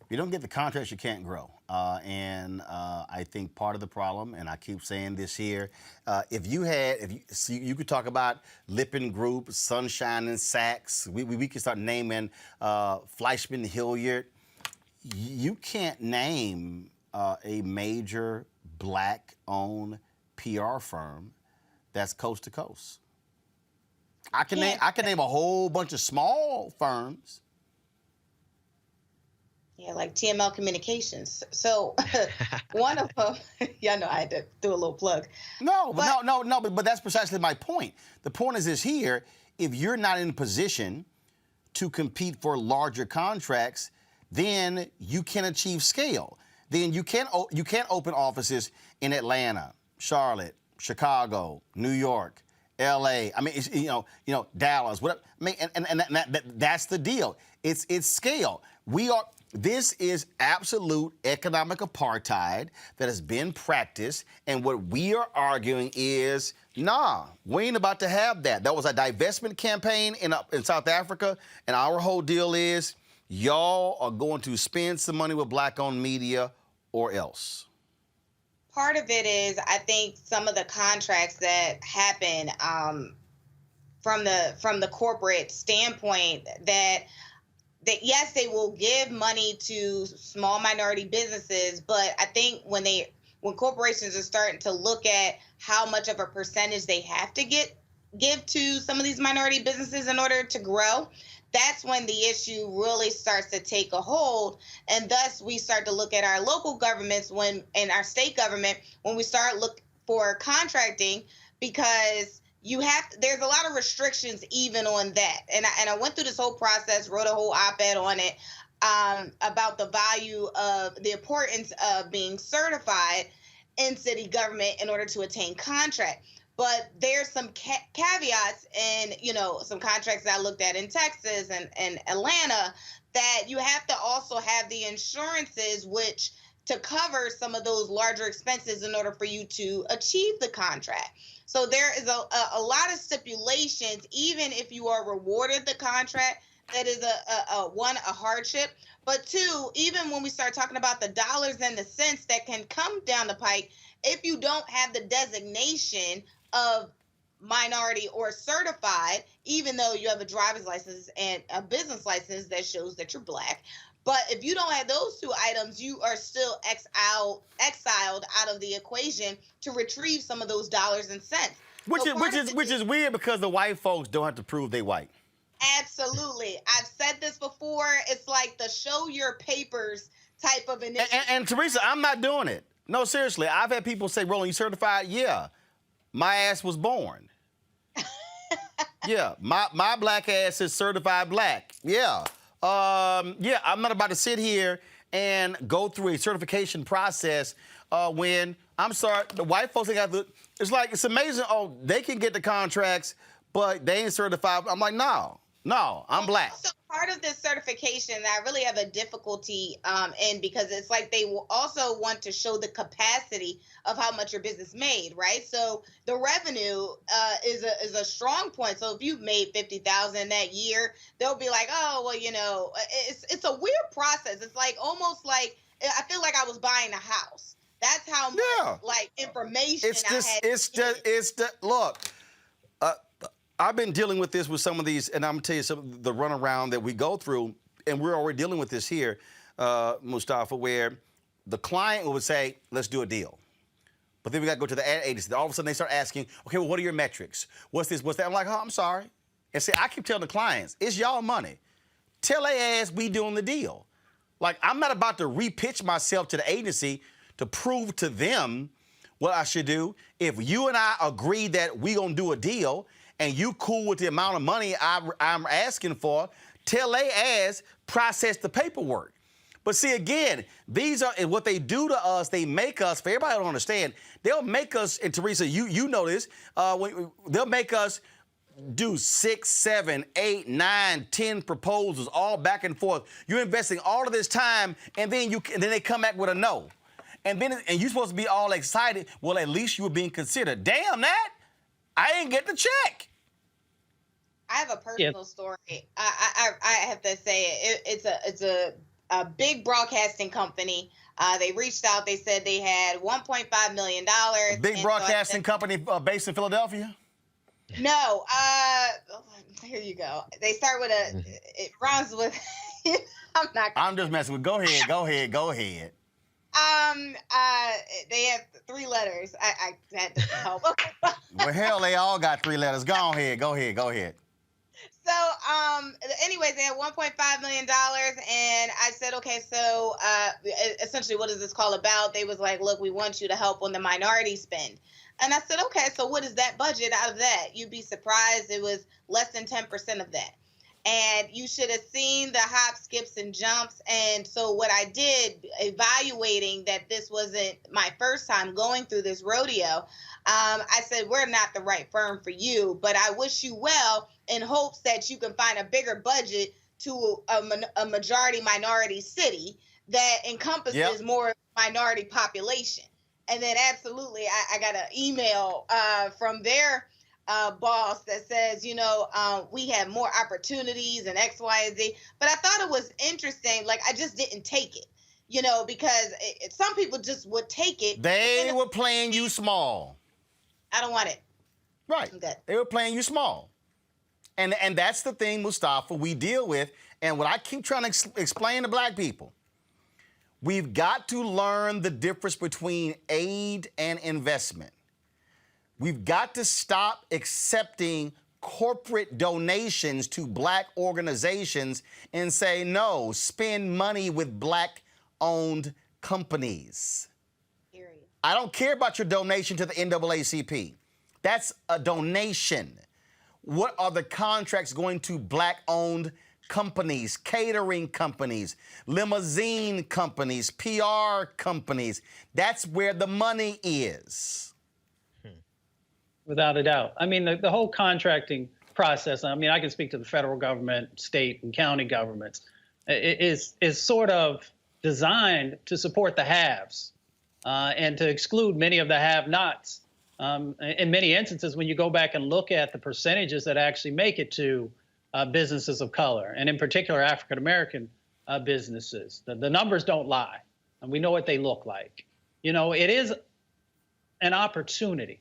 You don't get the contracts, you can't grow. I think part of the problem, and I keep saying this here, you could talk about Lippin Group, Sunshine and Sachs. We could start naming Fleischman Hilliard. You can't name a major black-owned PR firm that's coast to coast. I can name a whole bunch of small firms. Yeah, like TML Communications. So one of them, y'all know I had to do a little plug. But that's precisely my point. The point is this here: if you're not in a position to compete for larger contracts, then you can achieve scale. Then you can't open offices in Atlanta, Charlotte, Chicago, New York, L.A. I mean, it's, Dallas. Whatever. I mean, and that's the deal. It's scale. This is absolute economic apartheid that has been practiced, and what we are arguing is, nah, we ain't about to have that. That was a divestment campaign in South Africa, and our whole deal is, y'all are going to spend some money with black-owned media or else. Part of it is, I think, some of the contracts that happen from the corporate standpoint that yes, they will give money to small minority businesses, but I think when corporations are starting to look at how much of a percentage they have to give to some of these minority businesses in order to grow, that's when the issue really starts to take a hold. And thus we start to look at our local governments and our state government when we start look for contracting, because there's a lot of restrictions even on that. And I went through this whole process, wrote a whole op-ed on it about the value of the importance of being certified in city government in order to attain contract. But there's some caveats and, some contracts that I looked at in Texas and Atlanta that you have to also have the insurances to cover some of those larger expenses in order for you to achieve the contract. So there is a lot of stipulations, even if you are rewarded the contract, that is a hardship. But two, even when we start talking about the dollars and the cents that can come down the pike, if you don't have the designation of minority or certified, even though you have a driver's license and a business license that shows that you're black, but if you don't have those two items, you are still exiled out of the equation to retrieve some of those dollars and cents. Which is weird, because the white folks don't have to prove they white. Absolutely. I've said this before. It's like the show your papers type of initiative. And Teresa, I'm not doing it. No, seriously. I've had people say, Roland, you certified? Yeah. my ass was born. Yeah, my black ass is certified black. Yeah. Yeah, I'm not about to sit here and go through a certification process when, I'm sorry, the white folks ain't got the, it's amazing, oh, they can get the contracts, but they ain't certified. I'm like, no, I'm black. Also, part of this certification that I really have a difficulty in, because it's like they will also want to show the capacity of how much your business made, right? So the revenue is a strong point. So if you've made $50,000 that year, they'll be like, oh, well, you know, it's a weird process. It's like almost like I feel like I was buying a house. That's how much like information look. I've been dealing with this with some of these, and I'm gonna tell you some of the runaround that we go through, and we're already dealing with this here, Mustafa, where the client would say, let's do a deal. But then we got to go to the ad agency. All of a sudden they start asking, okay, well, what are your metrics? What's this, what's that? I'm like, oh, I'm sorry. And see, I keep telling the clients, it's y'all money. Tell their ass we doing the deal. Like, I'm not about to repitch myself to the agency to prove to them what I should do. If you and I agree that we gonna do a deal, and you cool with the amount of money I'm asking for, tell they ass process the paperwork. But see, again, these are what they do to us. They make us, for everybody don't understand, they'll make us, and Teresa, you know this, they'll make us do 6, 7, 8, 9, 10 proposals, all back and forth. You're investing all of this time, and then they come back with a no. And you're supposed to be all excited. Well, at least you were being considered. Damn that! I ain't get the check. I have a personal story. I have to say it's a big broadcasting company. They reached out. They said they had $1.5 million. Big broadcasting company based in Philadelphia? No. Here you go. They start with it rhymes with. I'm just messing with. Go ahead. They have 3 letters. I had to help. Well, hell, they all got 3 letters. Go ahead. So, anyways, they had $1.5 million, and I said, okay, so essentially, what is this call about? They was like, look, we want you to help on the minority spend. And I said, okay, so what is that budget out of that? You'd be surprised it was less than 10% of that. And you should have seen the hops, skips, and jumps. And so what I did, evaluating that this wasn't my first time going through this rodeo, I said, we're not the right firm for you, but I wish you well in hopes that you can find a bigger budget to a majority minority city that encompasses more minority population. And then absolutely, I got an email from their boss that says, you know, we have more opportunities and X, Y, and Z. But I thought it was interesting. Like, I just didn't take it, you know, because some people just would take it. They were playing you small. I don't want it. Right. They were playing you small. And that's the thing, Mustafa, we deal with. And what I keep trying to explain to black people, we've got to learn the difference between aid and investment. We've got to stop accepting corporate donations to black organizations and say, no, spend money with black-owned companies. Period. I don't care about your donation to the NAACP. That's a donation. What are the contracts going to black-owned companies, catering companies, limousine companies, PR companies? That's where the money is. Without a doubt. I mean, the whole contracting process, I mean, I can speak to the federal government, state and county governments, is sort of designed to support the haves and to exclude many of the have-nots. In many instances, when you go back and look at the percentages that actually make it to businesses of color, and in particular, African-American businesses, the numbers don't lie, and we know what they look like. You know, it is an opportunity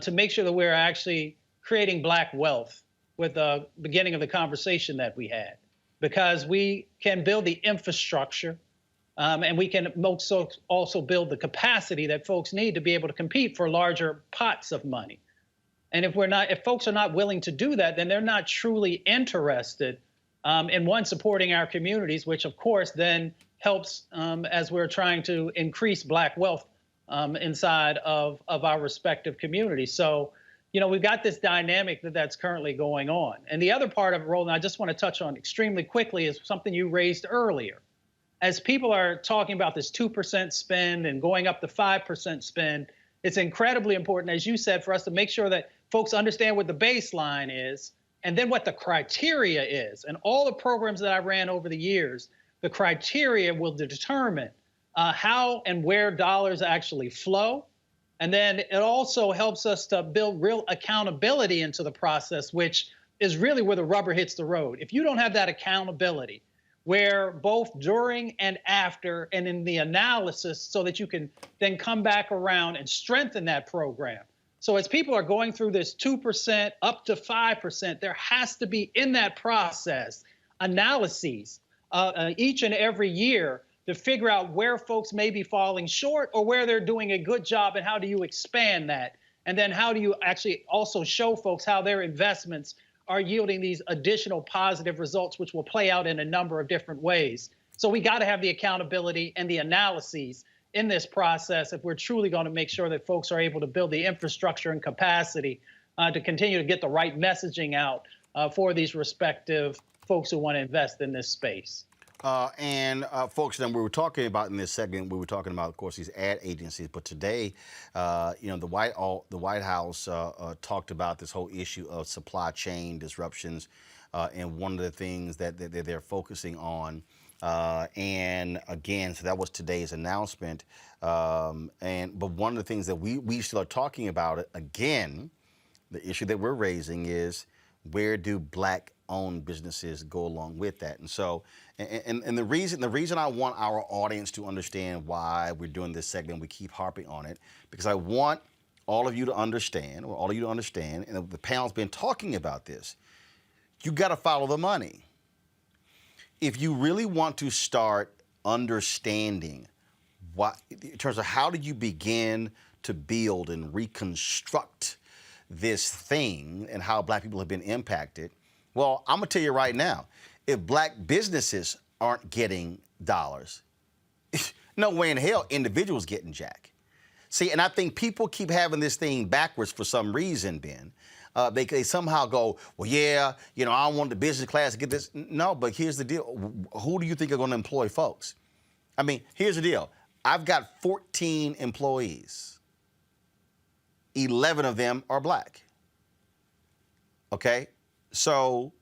to make sure that we're actually creating black wealth with the beginning of the conversation that we had, because we can build the infrastructure and we can also build the capacity that folks need to be able to compete for larger pots of money. And if folks are not willing to do that, then they're not truly interested in supporting our communities, which of course then helps as we're trying to increase black wealth inside of our respective communities. So, we've got this dynamic that's currently going on. And the other part of it, Roland, I just want to touch on extremely quickly is something you raised earlier. As people are talking about this 2% spend and going up to 5% spend, it's incredibly important, as you said, for us to make sure that folks understand what the baseline is and then what the criteria is. And all the programs that I ran over the years, the criteria will determine how and where dollars actually flow. And then it also helps us to build real accountability into the process, which is really where the rubber hits the road. If you don't have that accountability, where both during and after and in the analysis, so that you can then come back around and strengthen that program. So as people are going through this 2% up to 5%, there has to be in that process analyses each and every year to figure out where folks may be falling short or where they're doing a good job, and how do you expand that? And then how do you actually also show folks how their investments are yielding these additional positive results, which will play out in a number of different ways. So we got to have the accountability and the analyses in this process if we're truly going to make sure that folks are able to build the infrastructure and capacity to continue to get the right messaging out for these respective folks who want to invest in this space. Folks, then we were talking about in this segment, we were talking about, of course, these ad agencies. But today, the White House talked about this whole issue of supply chain disruptions, and one of the things that they're focusing on. And again, so that was today's announcement. But one of the things that we still are talking about it again, the issue that we're raising is, where do Black-owned businesses go along with that? And so, and the reason I want our audience to understand why we're doing this segment, we keep harping on it, because I want all of you to understand, and the panel's been talking about this, you got to follow the money. If you really want to start understanding what, in terms of how did you begin to build and reconstruct this thing and how Black people have been impacted, well, I'm gonna tell you right now, if Black businesses aren't getting dollars, no way in hell individuals getting jack. See, and I think people keep having this thing backwards for some reason, Ben. They somehow go, well, yeah, I don't want the business class to get this. No, but here's the deal. Who do you think are gonna employ folks? I mean, here's the deal. I've got 14 employees. 11 of them are Black. Okay? So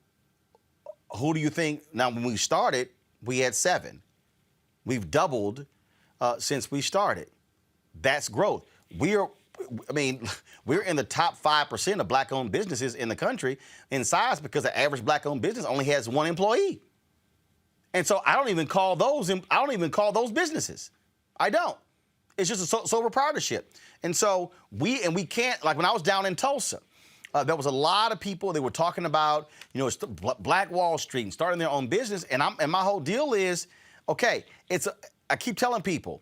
who do you think? Now, when we started, we had 7. We've doubled since we started. That's growth. We're in the top 5% of Black-owned businesses in the country in size, because the average Black-owned business only has 1 employee. And so I don't even call those businesses. I don't. It's just a sole proprietorship. And so we can't, like when I was down in Tulsa, there was a lot of people, they were talking about, it's Black Wall Street and starting their own business. And my whole deal is, okay, I keep telling people,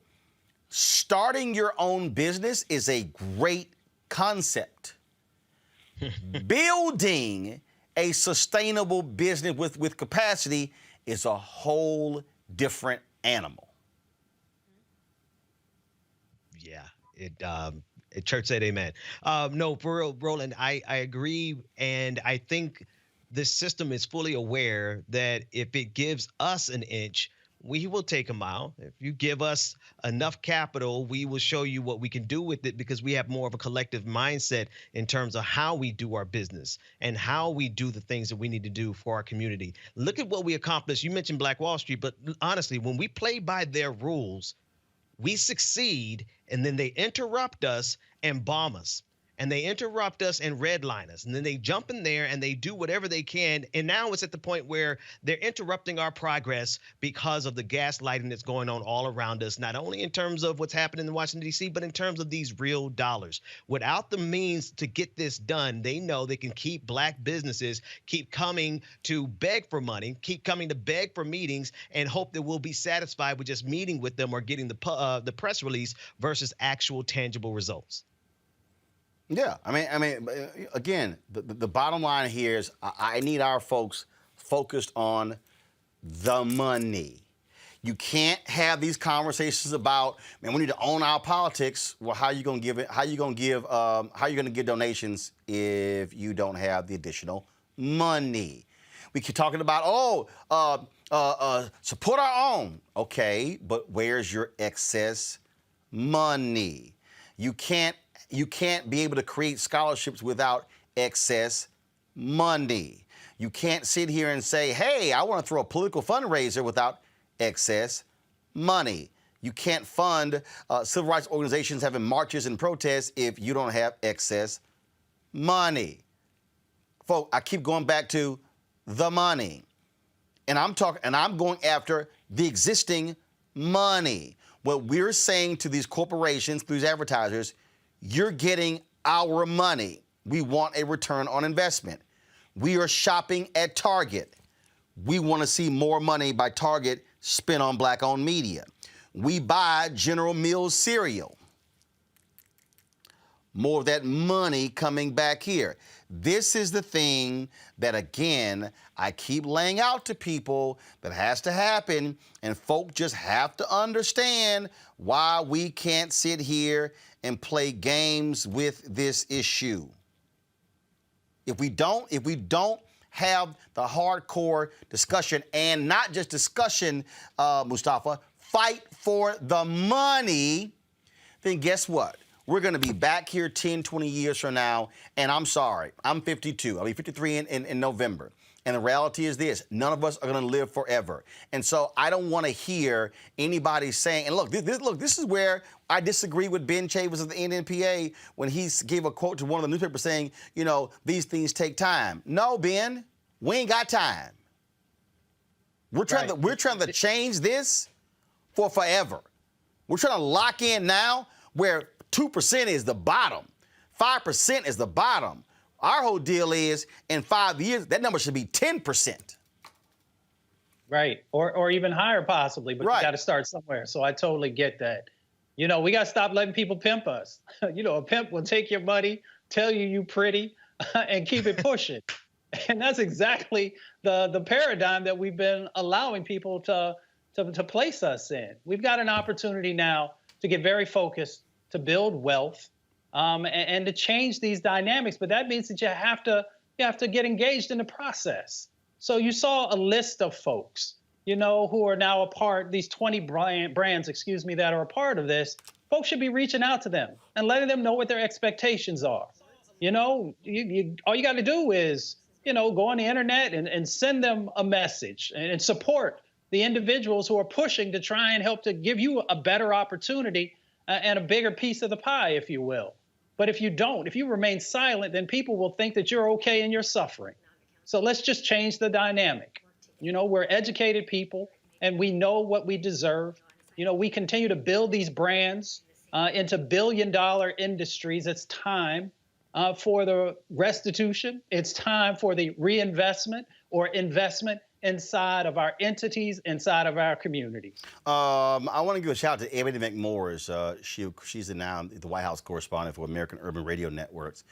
starting your own business is a great concept. Building a sustainable business with capacity is a whole different animal. Yeah, church said amen. No, for real, Roland, I agree. And I think this system is fully aware that if it gives us an inch, we will take a mile. If you give us enough capital, we will show you what we can do with it, because we have more of a collective mindset in terms of how we do our business and how we do the things that we need to do for our community. Look at what we accomplished. You mentioned Black Wall Street, but honestly, when we play by their rules, we succeed, and then they interrupt us and bomb us. And they interrupt us and redline us. And then they jump in there and they do whatever they can. And now it's at the point where they're interrupting our progress because of the gaslighting that's going on all around us, not only in terms of what's happening in Washington, D.C., but in terms of these real dollars. Without the means to get this done, they know they can keep Black businesses keep coming to beg for money, keep coming to beg for meetings, and hope that we'll be satisfied with just meeting with them or getting the press release versus actual tangible results. Yeah, I mean, again, the bottom line here is I need our folks focused on the money. You can't have these conversations about, man, we need to own our politics. Well, how are you going to give it? How are you going to give? How are you going to give donations if you don't have the additional money? We keep talking about, support our own. Okay, but where's your excess money? You can't be able to create scholarships without excess money. You can't sit here and say, hey, I want to throw a political fundraiser without excess money. You can't fund civil rights organizations having marches and protests if you don't have excess money. Folks, I keep going back to the money. And I'm going after the existing money. What we're saying to these corporations, these advertisers, you're getting our money. We want a return on investment. We are shopping at Target. We want to see more money by Target spent on Black-owned media. We buy General Mills cereal. More of that money coming back here. This is the thing that, again, I keep laying out to people that has to happen, and folk just have to understand why we can't sit here and play games with this issue. If we don't have the hardcore discussion, and not just discussion, Mustafa, fight for the money, then guess what? We're going to be back here 10, 20 years from now, and I'm sorry, I'm 52. I'll be 53 in November. And the reality is this, none of us are going to live forever. And so I don't want to hear anybody saying, and look, this is where I disagree with Ben Chavez of the NNPA when he gave a quote to one of the newspapers saying, you know, these things take time. No, Ben, we ain't got time. We're trying to change this for forever. We're trying to lock in now where 2% is the bottom, 5% is the bottom. Our whole deal is, in 5 years, that number should be 10%. Right, or even higher possibly, but you got to start somewhere. So I totally get that. You know, we got to stop letting people pimp us. You know, a pimp will take your money, tell you pretty, and keep it pushing. And that's exactly the paradigm that we've been allowing people to place us in. We've got an opportunity now to get very focused, to build wealth, and to change these dynamics. But that means that you have to get engaged in the process. So you saw a list of folks, you know, who are now a part, these 20 brands, that are a part of this. Folks should be reaching out to them and letting them know what their expectations are. You know, all you got to do is, you know, go on the internet and send them a message and support the individuals who are pushing to try and help to give you a better opportunity and a bigger piece of the pie, if you will. But if you remain silent, then people will think that you're okay and you're suffering. So let's just change the dynamic. You know, we're educated people and we know what we deserve. You know, we continue to build these brands into billion-dollar industries. It's time for the restitution. It's time for the reinvestment or investment inside of our entities, inside of our communities. I want to give a shout out to Ebony McMorris. She's now the White House correspondent for American Urban Radio Networks.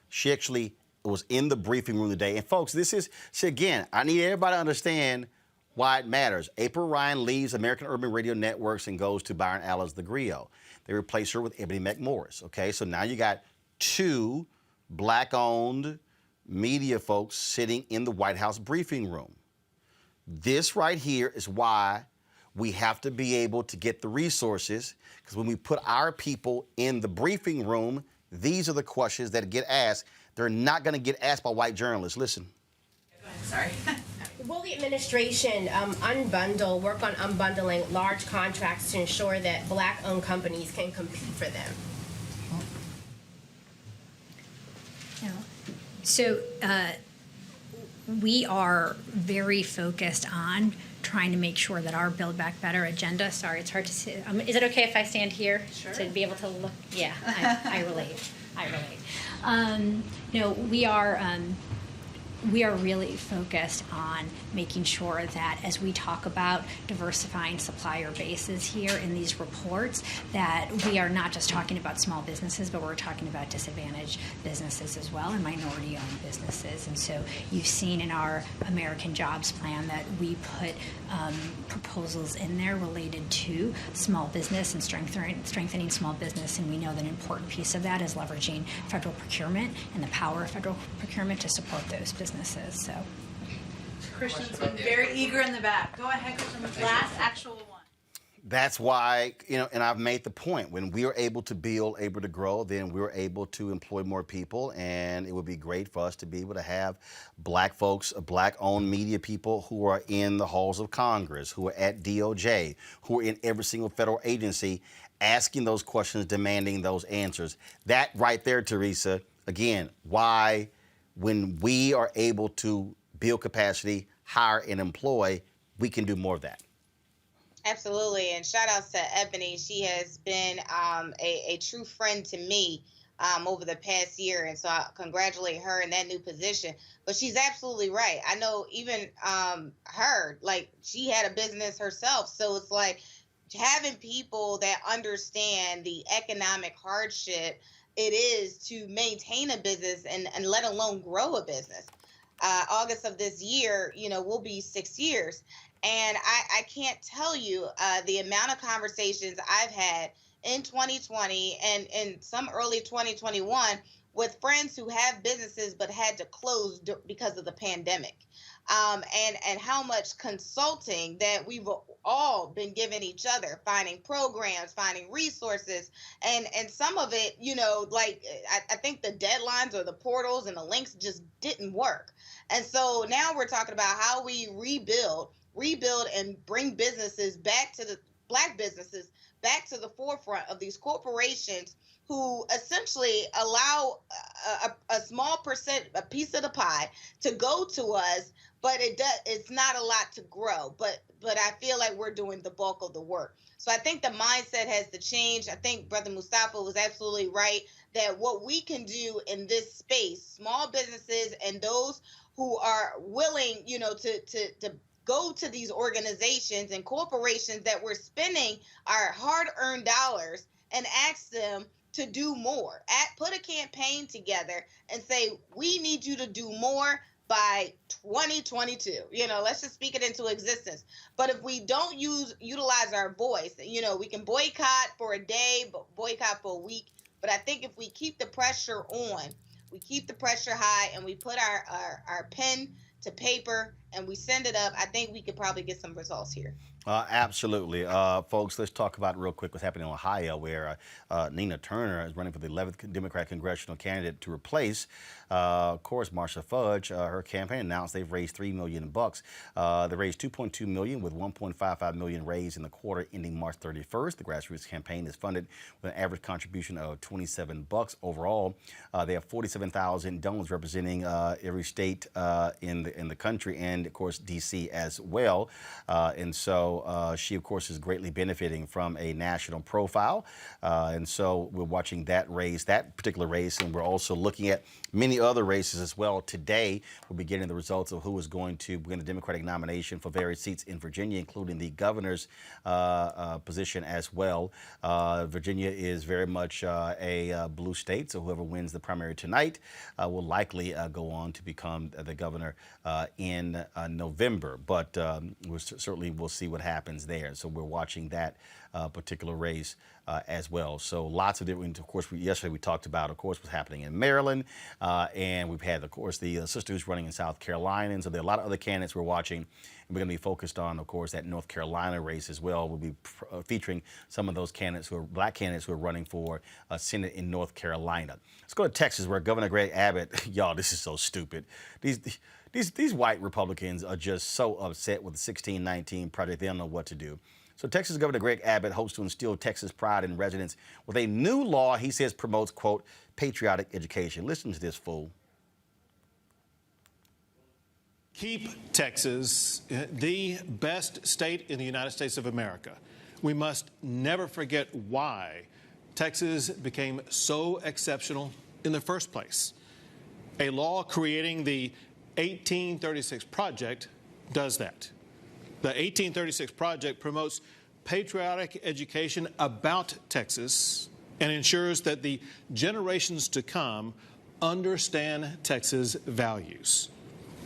She actually was in the briefing room today. And folks, again, I need everybody to understand why it matters. April Ryan leaves American Urban Radio Networks and goes to Byron Allen's The Griot. They replace her with Ebony McMorris, okay? So now you got two Black-owned media folks sitting in the White House briefing room. This right here is why we have to be able to get the resources, because when we put our people in the briefing room, these are the questions that get asked. They're not going to get asked by white journalists. Listen. Sorry. Will the administration work on unbundling large contracts to ensure that Black-owned companies can compete for them? So we are very focused on trying to make sure that our Build Back Better agenda, sorry, it's hard to see. Is it okay if I stand here to be able to look? Yeah, I relate. You know, we are we are really focused on making sure that as we talk about diversifying supplier bases here in these reports, that we are not just talking about small businesses, but we're talking about disadvantaged businesses as well and minority-owned businesses. And so you've seen in our American Jobs Plan that we put proposals in there related to small business and strengthening small business, and we know that an important piece of that is leveraging federal procurement and the power of federal procurement to support those businesses. So, Christian's been very eager in the back. Go ahead, Christian. Last actual one. That's why, and I've made the point, when we are able to build, able to grow, then we're able to employ more people, and it would be great for us to be able to have black folks, black-owned media people who are in the halls of Congress, who are at DOJ, who are in every single federal agency, asking those questions, demanding those answers. That right there, Teresa, again, why when we are able to build capacity, hire and employ, we can do more of that. Absolutely, and shout outs to Ebony. She has been a true friend to me over the past year, and so I congratulate her in that new position. But she's absolutely right. I know even her, like, she had a business herself, so it's like having people that understand the economic hardship it is to maintain a business and let alone grow a business. August of this year, will be 6 years. And I can't tell you the amount of conversations I've had in 2020 and some early 2021 with friends who have businesses but had to close because of the pandemic. And how much consulting that we've all been giving each other, finding programs, finding resources, and some of it, like I think the deadlines or the portals and the links just didn't work. And so now we're talking about how we rebuild and bring businesses back to the black businesses back to the forefront of these corporations who essentially allow a small percent, a piece of the pie to go to us, but it's not a lot to grow. But I feel like we're doing the bulk of the work. So I think the mindset has to change. I think Brother Mustafa was absolutely right that what we can do in this space, small businesses and those who are willing, to go to these organizations and corporations that we're spending our hard-earned dollars and ask them to do more. Put a campaign together and say, we need you to do more by 2022. Let's just speak it into existence. But if we don't utilize our voice, we can boycott for a day, boycott for a week. But I think if we keep the pressure on, we keep the pressure high, and we put our pen to paper and we send it up, I think we could probably get some results here. Absolutely. Folks, let's talk about real quick what's happening in Ohio, where Nina Turner is running for the 11th Democratic congressional candidate to replace, of course, Marcia Fudge. Her campaign announced they've raised $3 million. They raised $2.2 million with $1.55 million raised in the quarter ending March 31st. The grassroots campaign is funded with an average contribution of $27 overall. They have 47,000 donors representing every state in the country, and of course D.C. as well. And so she, of course, is greatly benefiting from a national profile. And so we're watching that particular race, and we're also looking at many other races as well. Today, we'll be getting the results of who is going to win the Democratic nomination for various seats in Virginia, including the governor's position as well. Virginia is very much a blue state, so whoever wins the primary tonight will likely go on to become the governor in November. But we'll see what happens there. So we're watching that particular race as well. So lots of different, of course, yesterday we talked about, of course, what's happening in Maryland. And we've had, of course, the sister who's running in South Carolina. And so there are a lot of other candidates we're watching. And we're going to be focused on, of course, that North Carolina race as well. We'll be featuring some of those candidates who are black candidates who are running for Senate in North Carolina. Let's go to Texas, where Governor Greg Abbott, y'all, this is so stupid. These white Republicans are just so upset with the 1619 project. They don't know what to do. So Texas Governor Greg Abbott hopes to instill Texas pride in residents with a new law he says promotes, quote, patriotic education. Listen to this fool. Keep Texas the best state in the United States of America. We must never forget why Texas became so exceptional in the first place. A law creating the 1836 Project does that. The 1836 Project promotes patriotic education about Texas and ensures that the generations to come understand Texas values.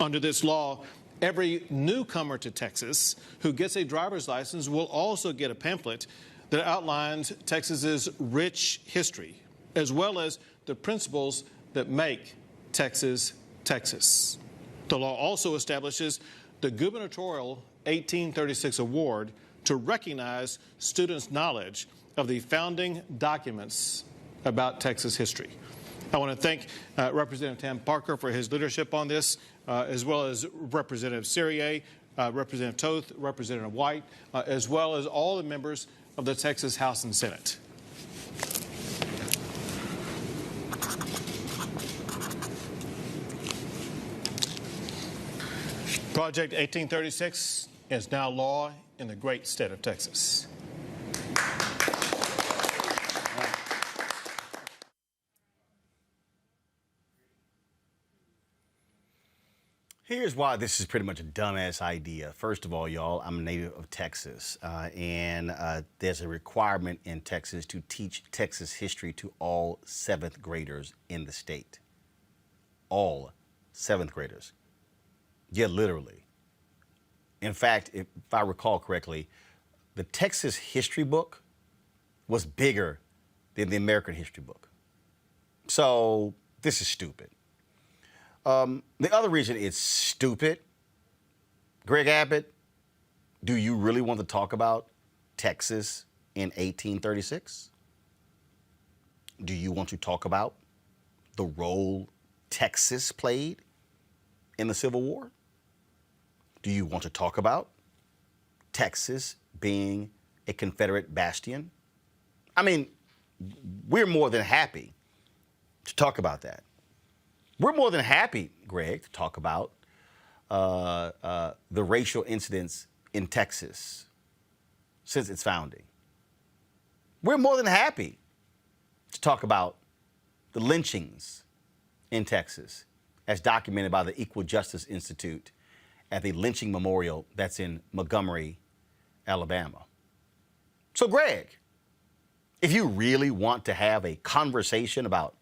Under this law, every newcomer to Texas who gets a driver's license will also get a pamphlet that outlines Texas's rich history, as well as the principles that make Texas, Texas. The law also establishes the gubernatorial 1836 award to recognize students' knowledge of the founding documents about Texas history. I want to thank Representative Tam Parker for his leadership on this, as well as Representative Serrier, Representative Toth, Representative White, as well as all the members of the Texas House and Senate. Project 1836 is now law in the great state of Texas. Here's why this is pretty much a dumbass idea. First of all, y'all, I'm a native of Texas, and there's a requirement in Texas to teach Texas history to all 7th graders in the state. All 7th graders. Yeah, literally. In fact, if I recall correctly, the Texas history book was bigger than the American history book. So this is stupid. The other reason it's stupid, Greg Abbott, do you really want to talk about Texas in 1836? Do you want to talk about the role Texas played in the Civil War? Do you want to talk about Texas being a Confederate bastion? I mean, we're more than happy to talk about that. We're more than happy, Greg, to talk about the racial incidents in Texas since its founding. We're more than happy to talk about the lynchings in Texas as documented by the Equal Justice Institute at the lynching memorial that's in Montgomery, Alabama. So, Greg, if you really want to have a conversation about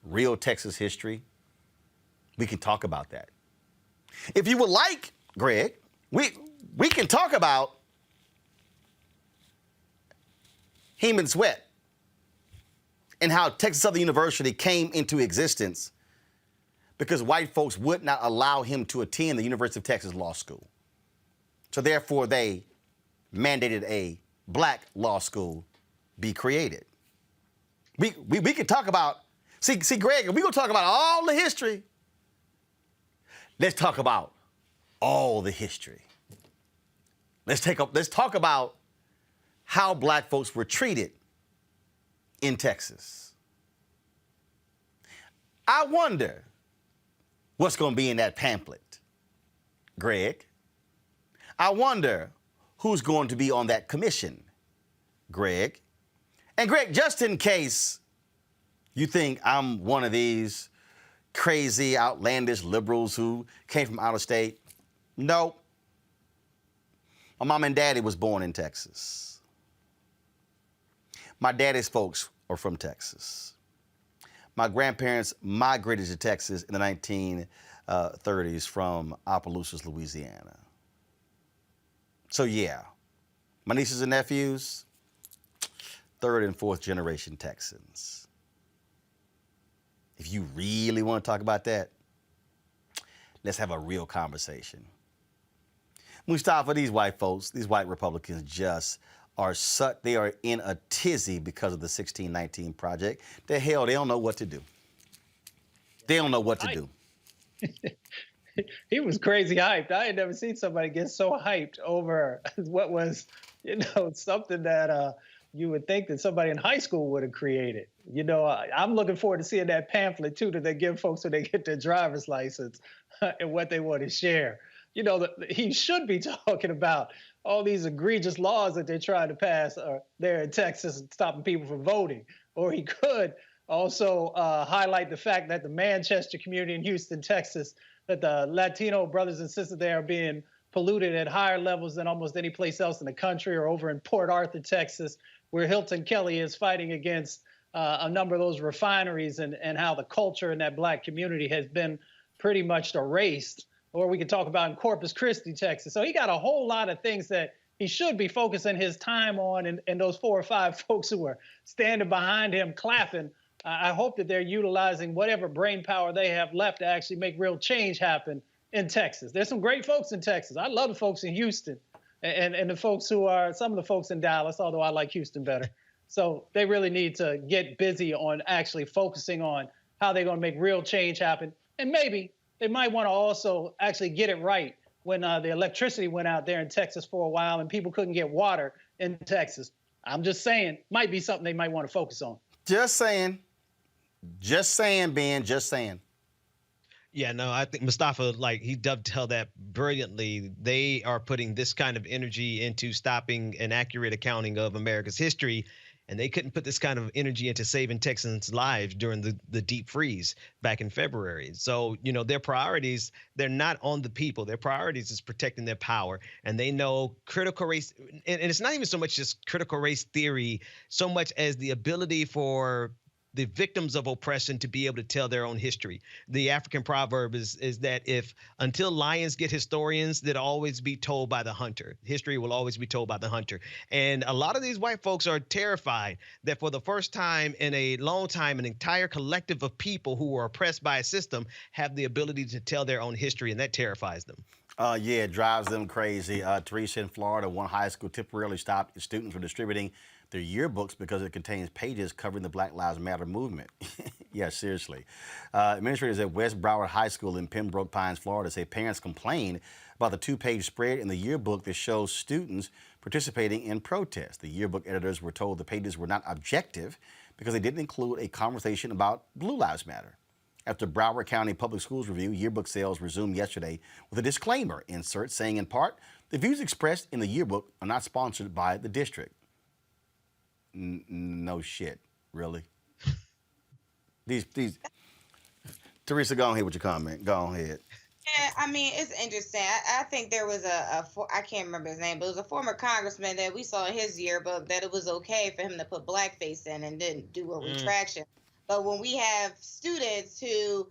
real Texas history, we can talk about that. If you would like, Greg, we can talk about Heman Sweat and how Texas Southern University came into existence because white folks would not allow him to attend the University of Texas Law School. So therefore, they mandated a black law school be created. We can talk about, see, Greg, if we're going to talk about all the history, let's talk about all the history. Let's talk about how black folks were treated in Texas. I wonder what's going to be in that pamphlet, Greg. I wonder who's going to be on that commission, Greg. And Greg, just in case you think I'm one of these crazy, outlandish liberals who came from out of state, no. My mom and daddy was born in Texas. My daddy's folks are from Texas. My grandparents migrated to Texas in the 1930s from Opelousas, Louisiana. So yeah, my nieces and nephews, 3rd and 4th generation Texans. If you really want to talk about that, let's have a real conversation. Mustafa, these white folks, these white Republicans just are they are in a tizzy because of the 1619 Project. The hell, they don't know what to do. They don't know what to do. He was crazy hyped. I had never seen somebody get so hyped over what was, something that you would think that somebody in high school would have created. I'm looking forward to seeing that pamphlet, too, that they give folks when they get their driver's license and what they want to share. He should be talking about all these egregious laws that they're trying to pass there in Texas, stopping people from voting. Or he could also highlight the fact that the Manchester community in Houston, Texas, that the Latino brothers and sisters there are being polluted at higher levels than almost any place else in the country, or over in Port Arthur, Texas, where Hilton Kelly is fighting against a number of those refineries, and how the culture in that black community has been pretty much erased. Or we could talk about in Corpus Christi, Texas. So he got a whole lot of things that he should be focusing his time on, and those 4 or 5 folks who are standing behind him clapping, I hope that they're utilizing whatever brain power they have left to actually make real change happen in Texas. There's some great folks in Texas. I love the folks in Houston, and the folks who are, some of the folks in Dallas, although I like Houston better. So they really need to get busy on actually focusing on how they're going to make real change happen. And maybe they might want to also actually get it right when the electricity went out there in Texas for a while and people couldn't get water in Texas. I'm just saying, might be something they might want to focus on. Just saying. Just saying, Ben, just saying. Yeah, no, I think Mustafa, like, he dovetailed that brilliantly. They are putting this kind of energy into stopping an accurate accounting of America's history, and they couldn't put this kind of energy into saving Texans' lives during the deep freeze back in February. So, you know, their priorities, they're not on the people. Their priorities is protecting their power, and they know critical race, and it's not even so much just critical race theory, so much as the ability for the victims of oppression to be able to tell their own history. The African proverb is that if until lions get historians, they'll always be told by the hunter. History will always be told by the hunter. And a lot of these white folks are terrified that for the first time in a long time, an entire collective of people who were oppressed by a system have the ability to tell their own history, and that terrifies them. Yeah, it drives them crazy. Teresa, in Florida, one high school temporarily stopped its students from distributing their yearbooks because it contains pages covering the Black Lives Matter movement. Yeah, seriously. Administrators at West Broward High School in Pembroke Pines, Florida, say parents complained about the 2-page spread in the yearbook that shows students participating in protests. The yearbook editors were told the pages were not objective because they didn't include a conversation about Blue Lives Matter. After Broward County Public Schools review, yearbook sales resumed yesterday with a disclaimer insert saying, in part, the views expressed in the yearbook are not sponsored by the district. No shit, really. These. Teresa, go ahead with your comment. Go ahead. Yeah, I mean, it's interesting. I think there was I can't remember his name, but it was a former congressman that we saw in his yearbook that it was okay for him to put blackface in and didn't do a retraction. But when we have students who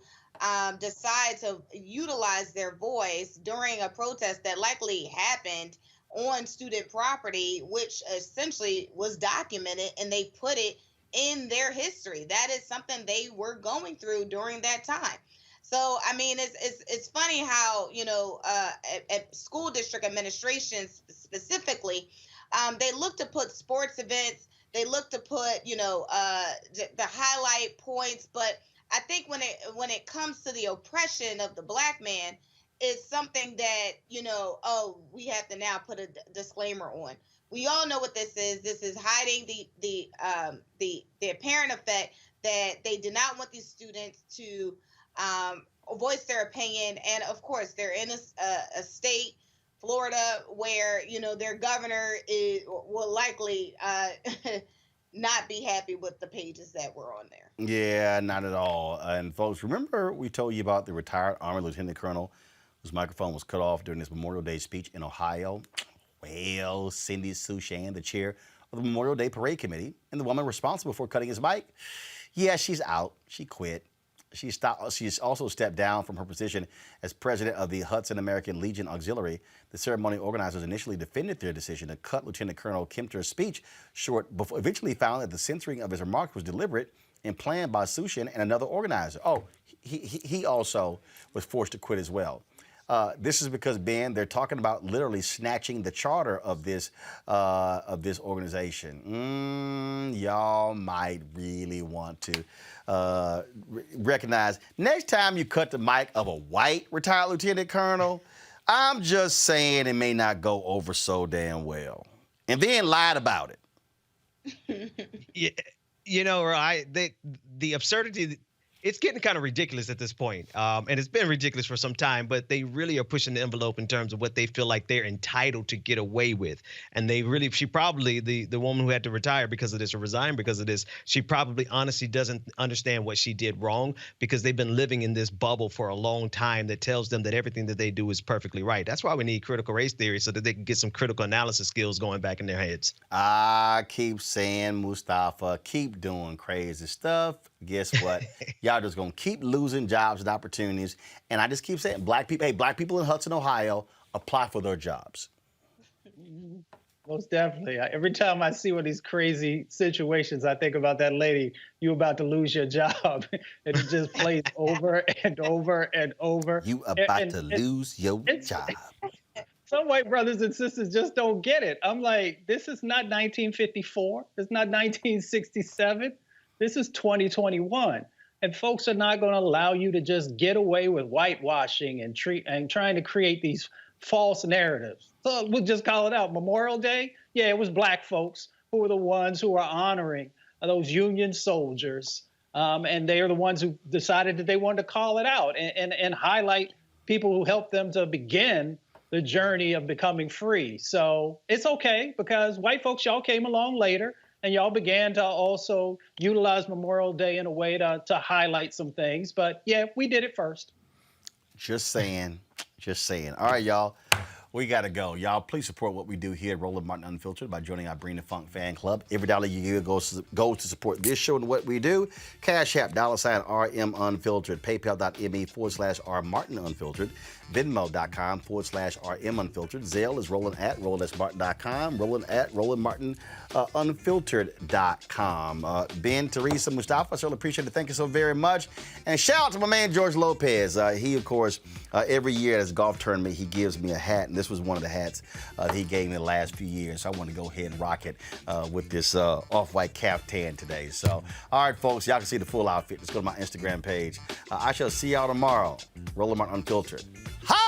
decide to utilize their voice during a protest that likely happened on student property, which essentially was documented, and they put it in their history, that is something they were going through during that time. So, I mean, it's funny how, you know, at school district administrations specifically, they look to put sports events, they look to put, you know, the highlight points. But I think when it comes to the oppression of the black man, it's something that, you know, we have to now put a disclaimer on. We all know what this is. This is hiding the apparent effect that they did not want these students to voice their opinion. And of course, they're in a state, Florida, where, you know, their governor will likely not be happy with the pages that were on there. Yeah, not at all. And folks, remember we told you about the retired Army Lieutenant Colonel whose microphone was cut off during his Memorial Day speech in Ohio? Well, Cindy Sushan, the chair of the Memorial Day Parade Committee, and the woman responsible for cutting his mic, yeah, she's out. She quit. She's also stepped down from her position as president of the Hudson American Legion Auxiliary. The ceremony organizers initially defended their decision to cut Lieutenant Colonel Kempter's speech short, before eventually found that the censoring of his remarks was deliberate and planned by Sushan and another organizer. Oh, he also was forced to quit as well. This is because, Ben, they're talking about literally snatching the charter of this organization. Y'all might really want to recognize next time you cut the mic of a white retired lieutenant colonel, I'm just saying it may not go over so damn well. And then lied about it. Yeah, you know, the absurdity It's getting kind of ridiculous at this point. And it's been ridiculous for some time, but they really are pushing the envelope in terms of what they feel like they're entitled to get away with. And she probably, the woman who had to retire because of this or resign because of this, she probably honestly doesn't understand what she did wrong because they've been living in this bubble for a long time that tells them that everything that they do is perfectly right. That's why we need critical race theory so that they can get some critical analysis skills going back in their heads. I keep saying, Mustafa, keep doing crazy stuff. Guess what? Y'all just gonna keep losing jobs and opportunities. And I just keep saying, black people in Hudson, Ohio, apply for their jobs. Most definitely. Every time I see one of these crazy situations, I think about that lady, you about to lose your job. And it just plays over and over and over. You about to lose your job. Some white brothers and sisters just don't get it. I'm like, this is not 1954. It's not 1967. This is 2021. And folks are not going to allow you to just get away with whitewashing and trying to create these false narratives. So we'll just call it out. Memorial Day, yeah, it was black folks who were the ones who were honoring those Union soldiers. And they are the ones who decided that they wanted to call it out and highlight people who helped them to begin the journey of becoming free. So it's okay because white folks, y'all came along later. And y'all began to also utilize Memorial Day in a way to highlight some things. But yeah, we did it first. Just saying. All right, y'all. We got to go. Y'all, please support what we do here at Roland Martin Unfiltered by joining our Bring the Funk fan club. Every dollar you give goes to support this show and what we do. Cash App, $RM Unfiltered, PayPal.me/R Martin Unfiltered, Venmo.com/RM Unfiltered. Zelle is Roland@RolandSMartin.com, Roland@RolandMartinUnfiltered.com. Ben, Teresa, Mustafa, I certainly appreciate it. Thank you so very much. And shout out to my man, George Lopez. He, of course, every year at his golf tournament, he gives me a hat. And this was one of the hats that he gave me the last few years. So I want to go ahead and rock it with this off-white caftan today. So, all right, folks, y'all can see the full outfit. Let's go to my Instagram page. I shall see y'all tomorrow. Roland Martin Unfiltered. Hi!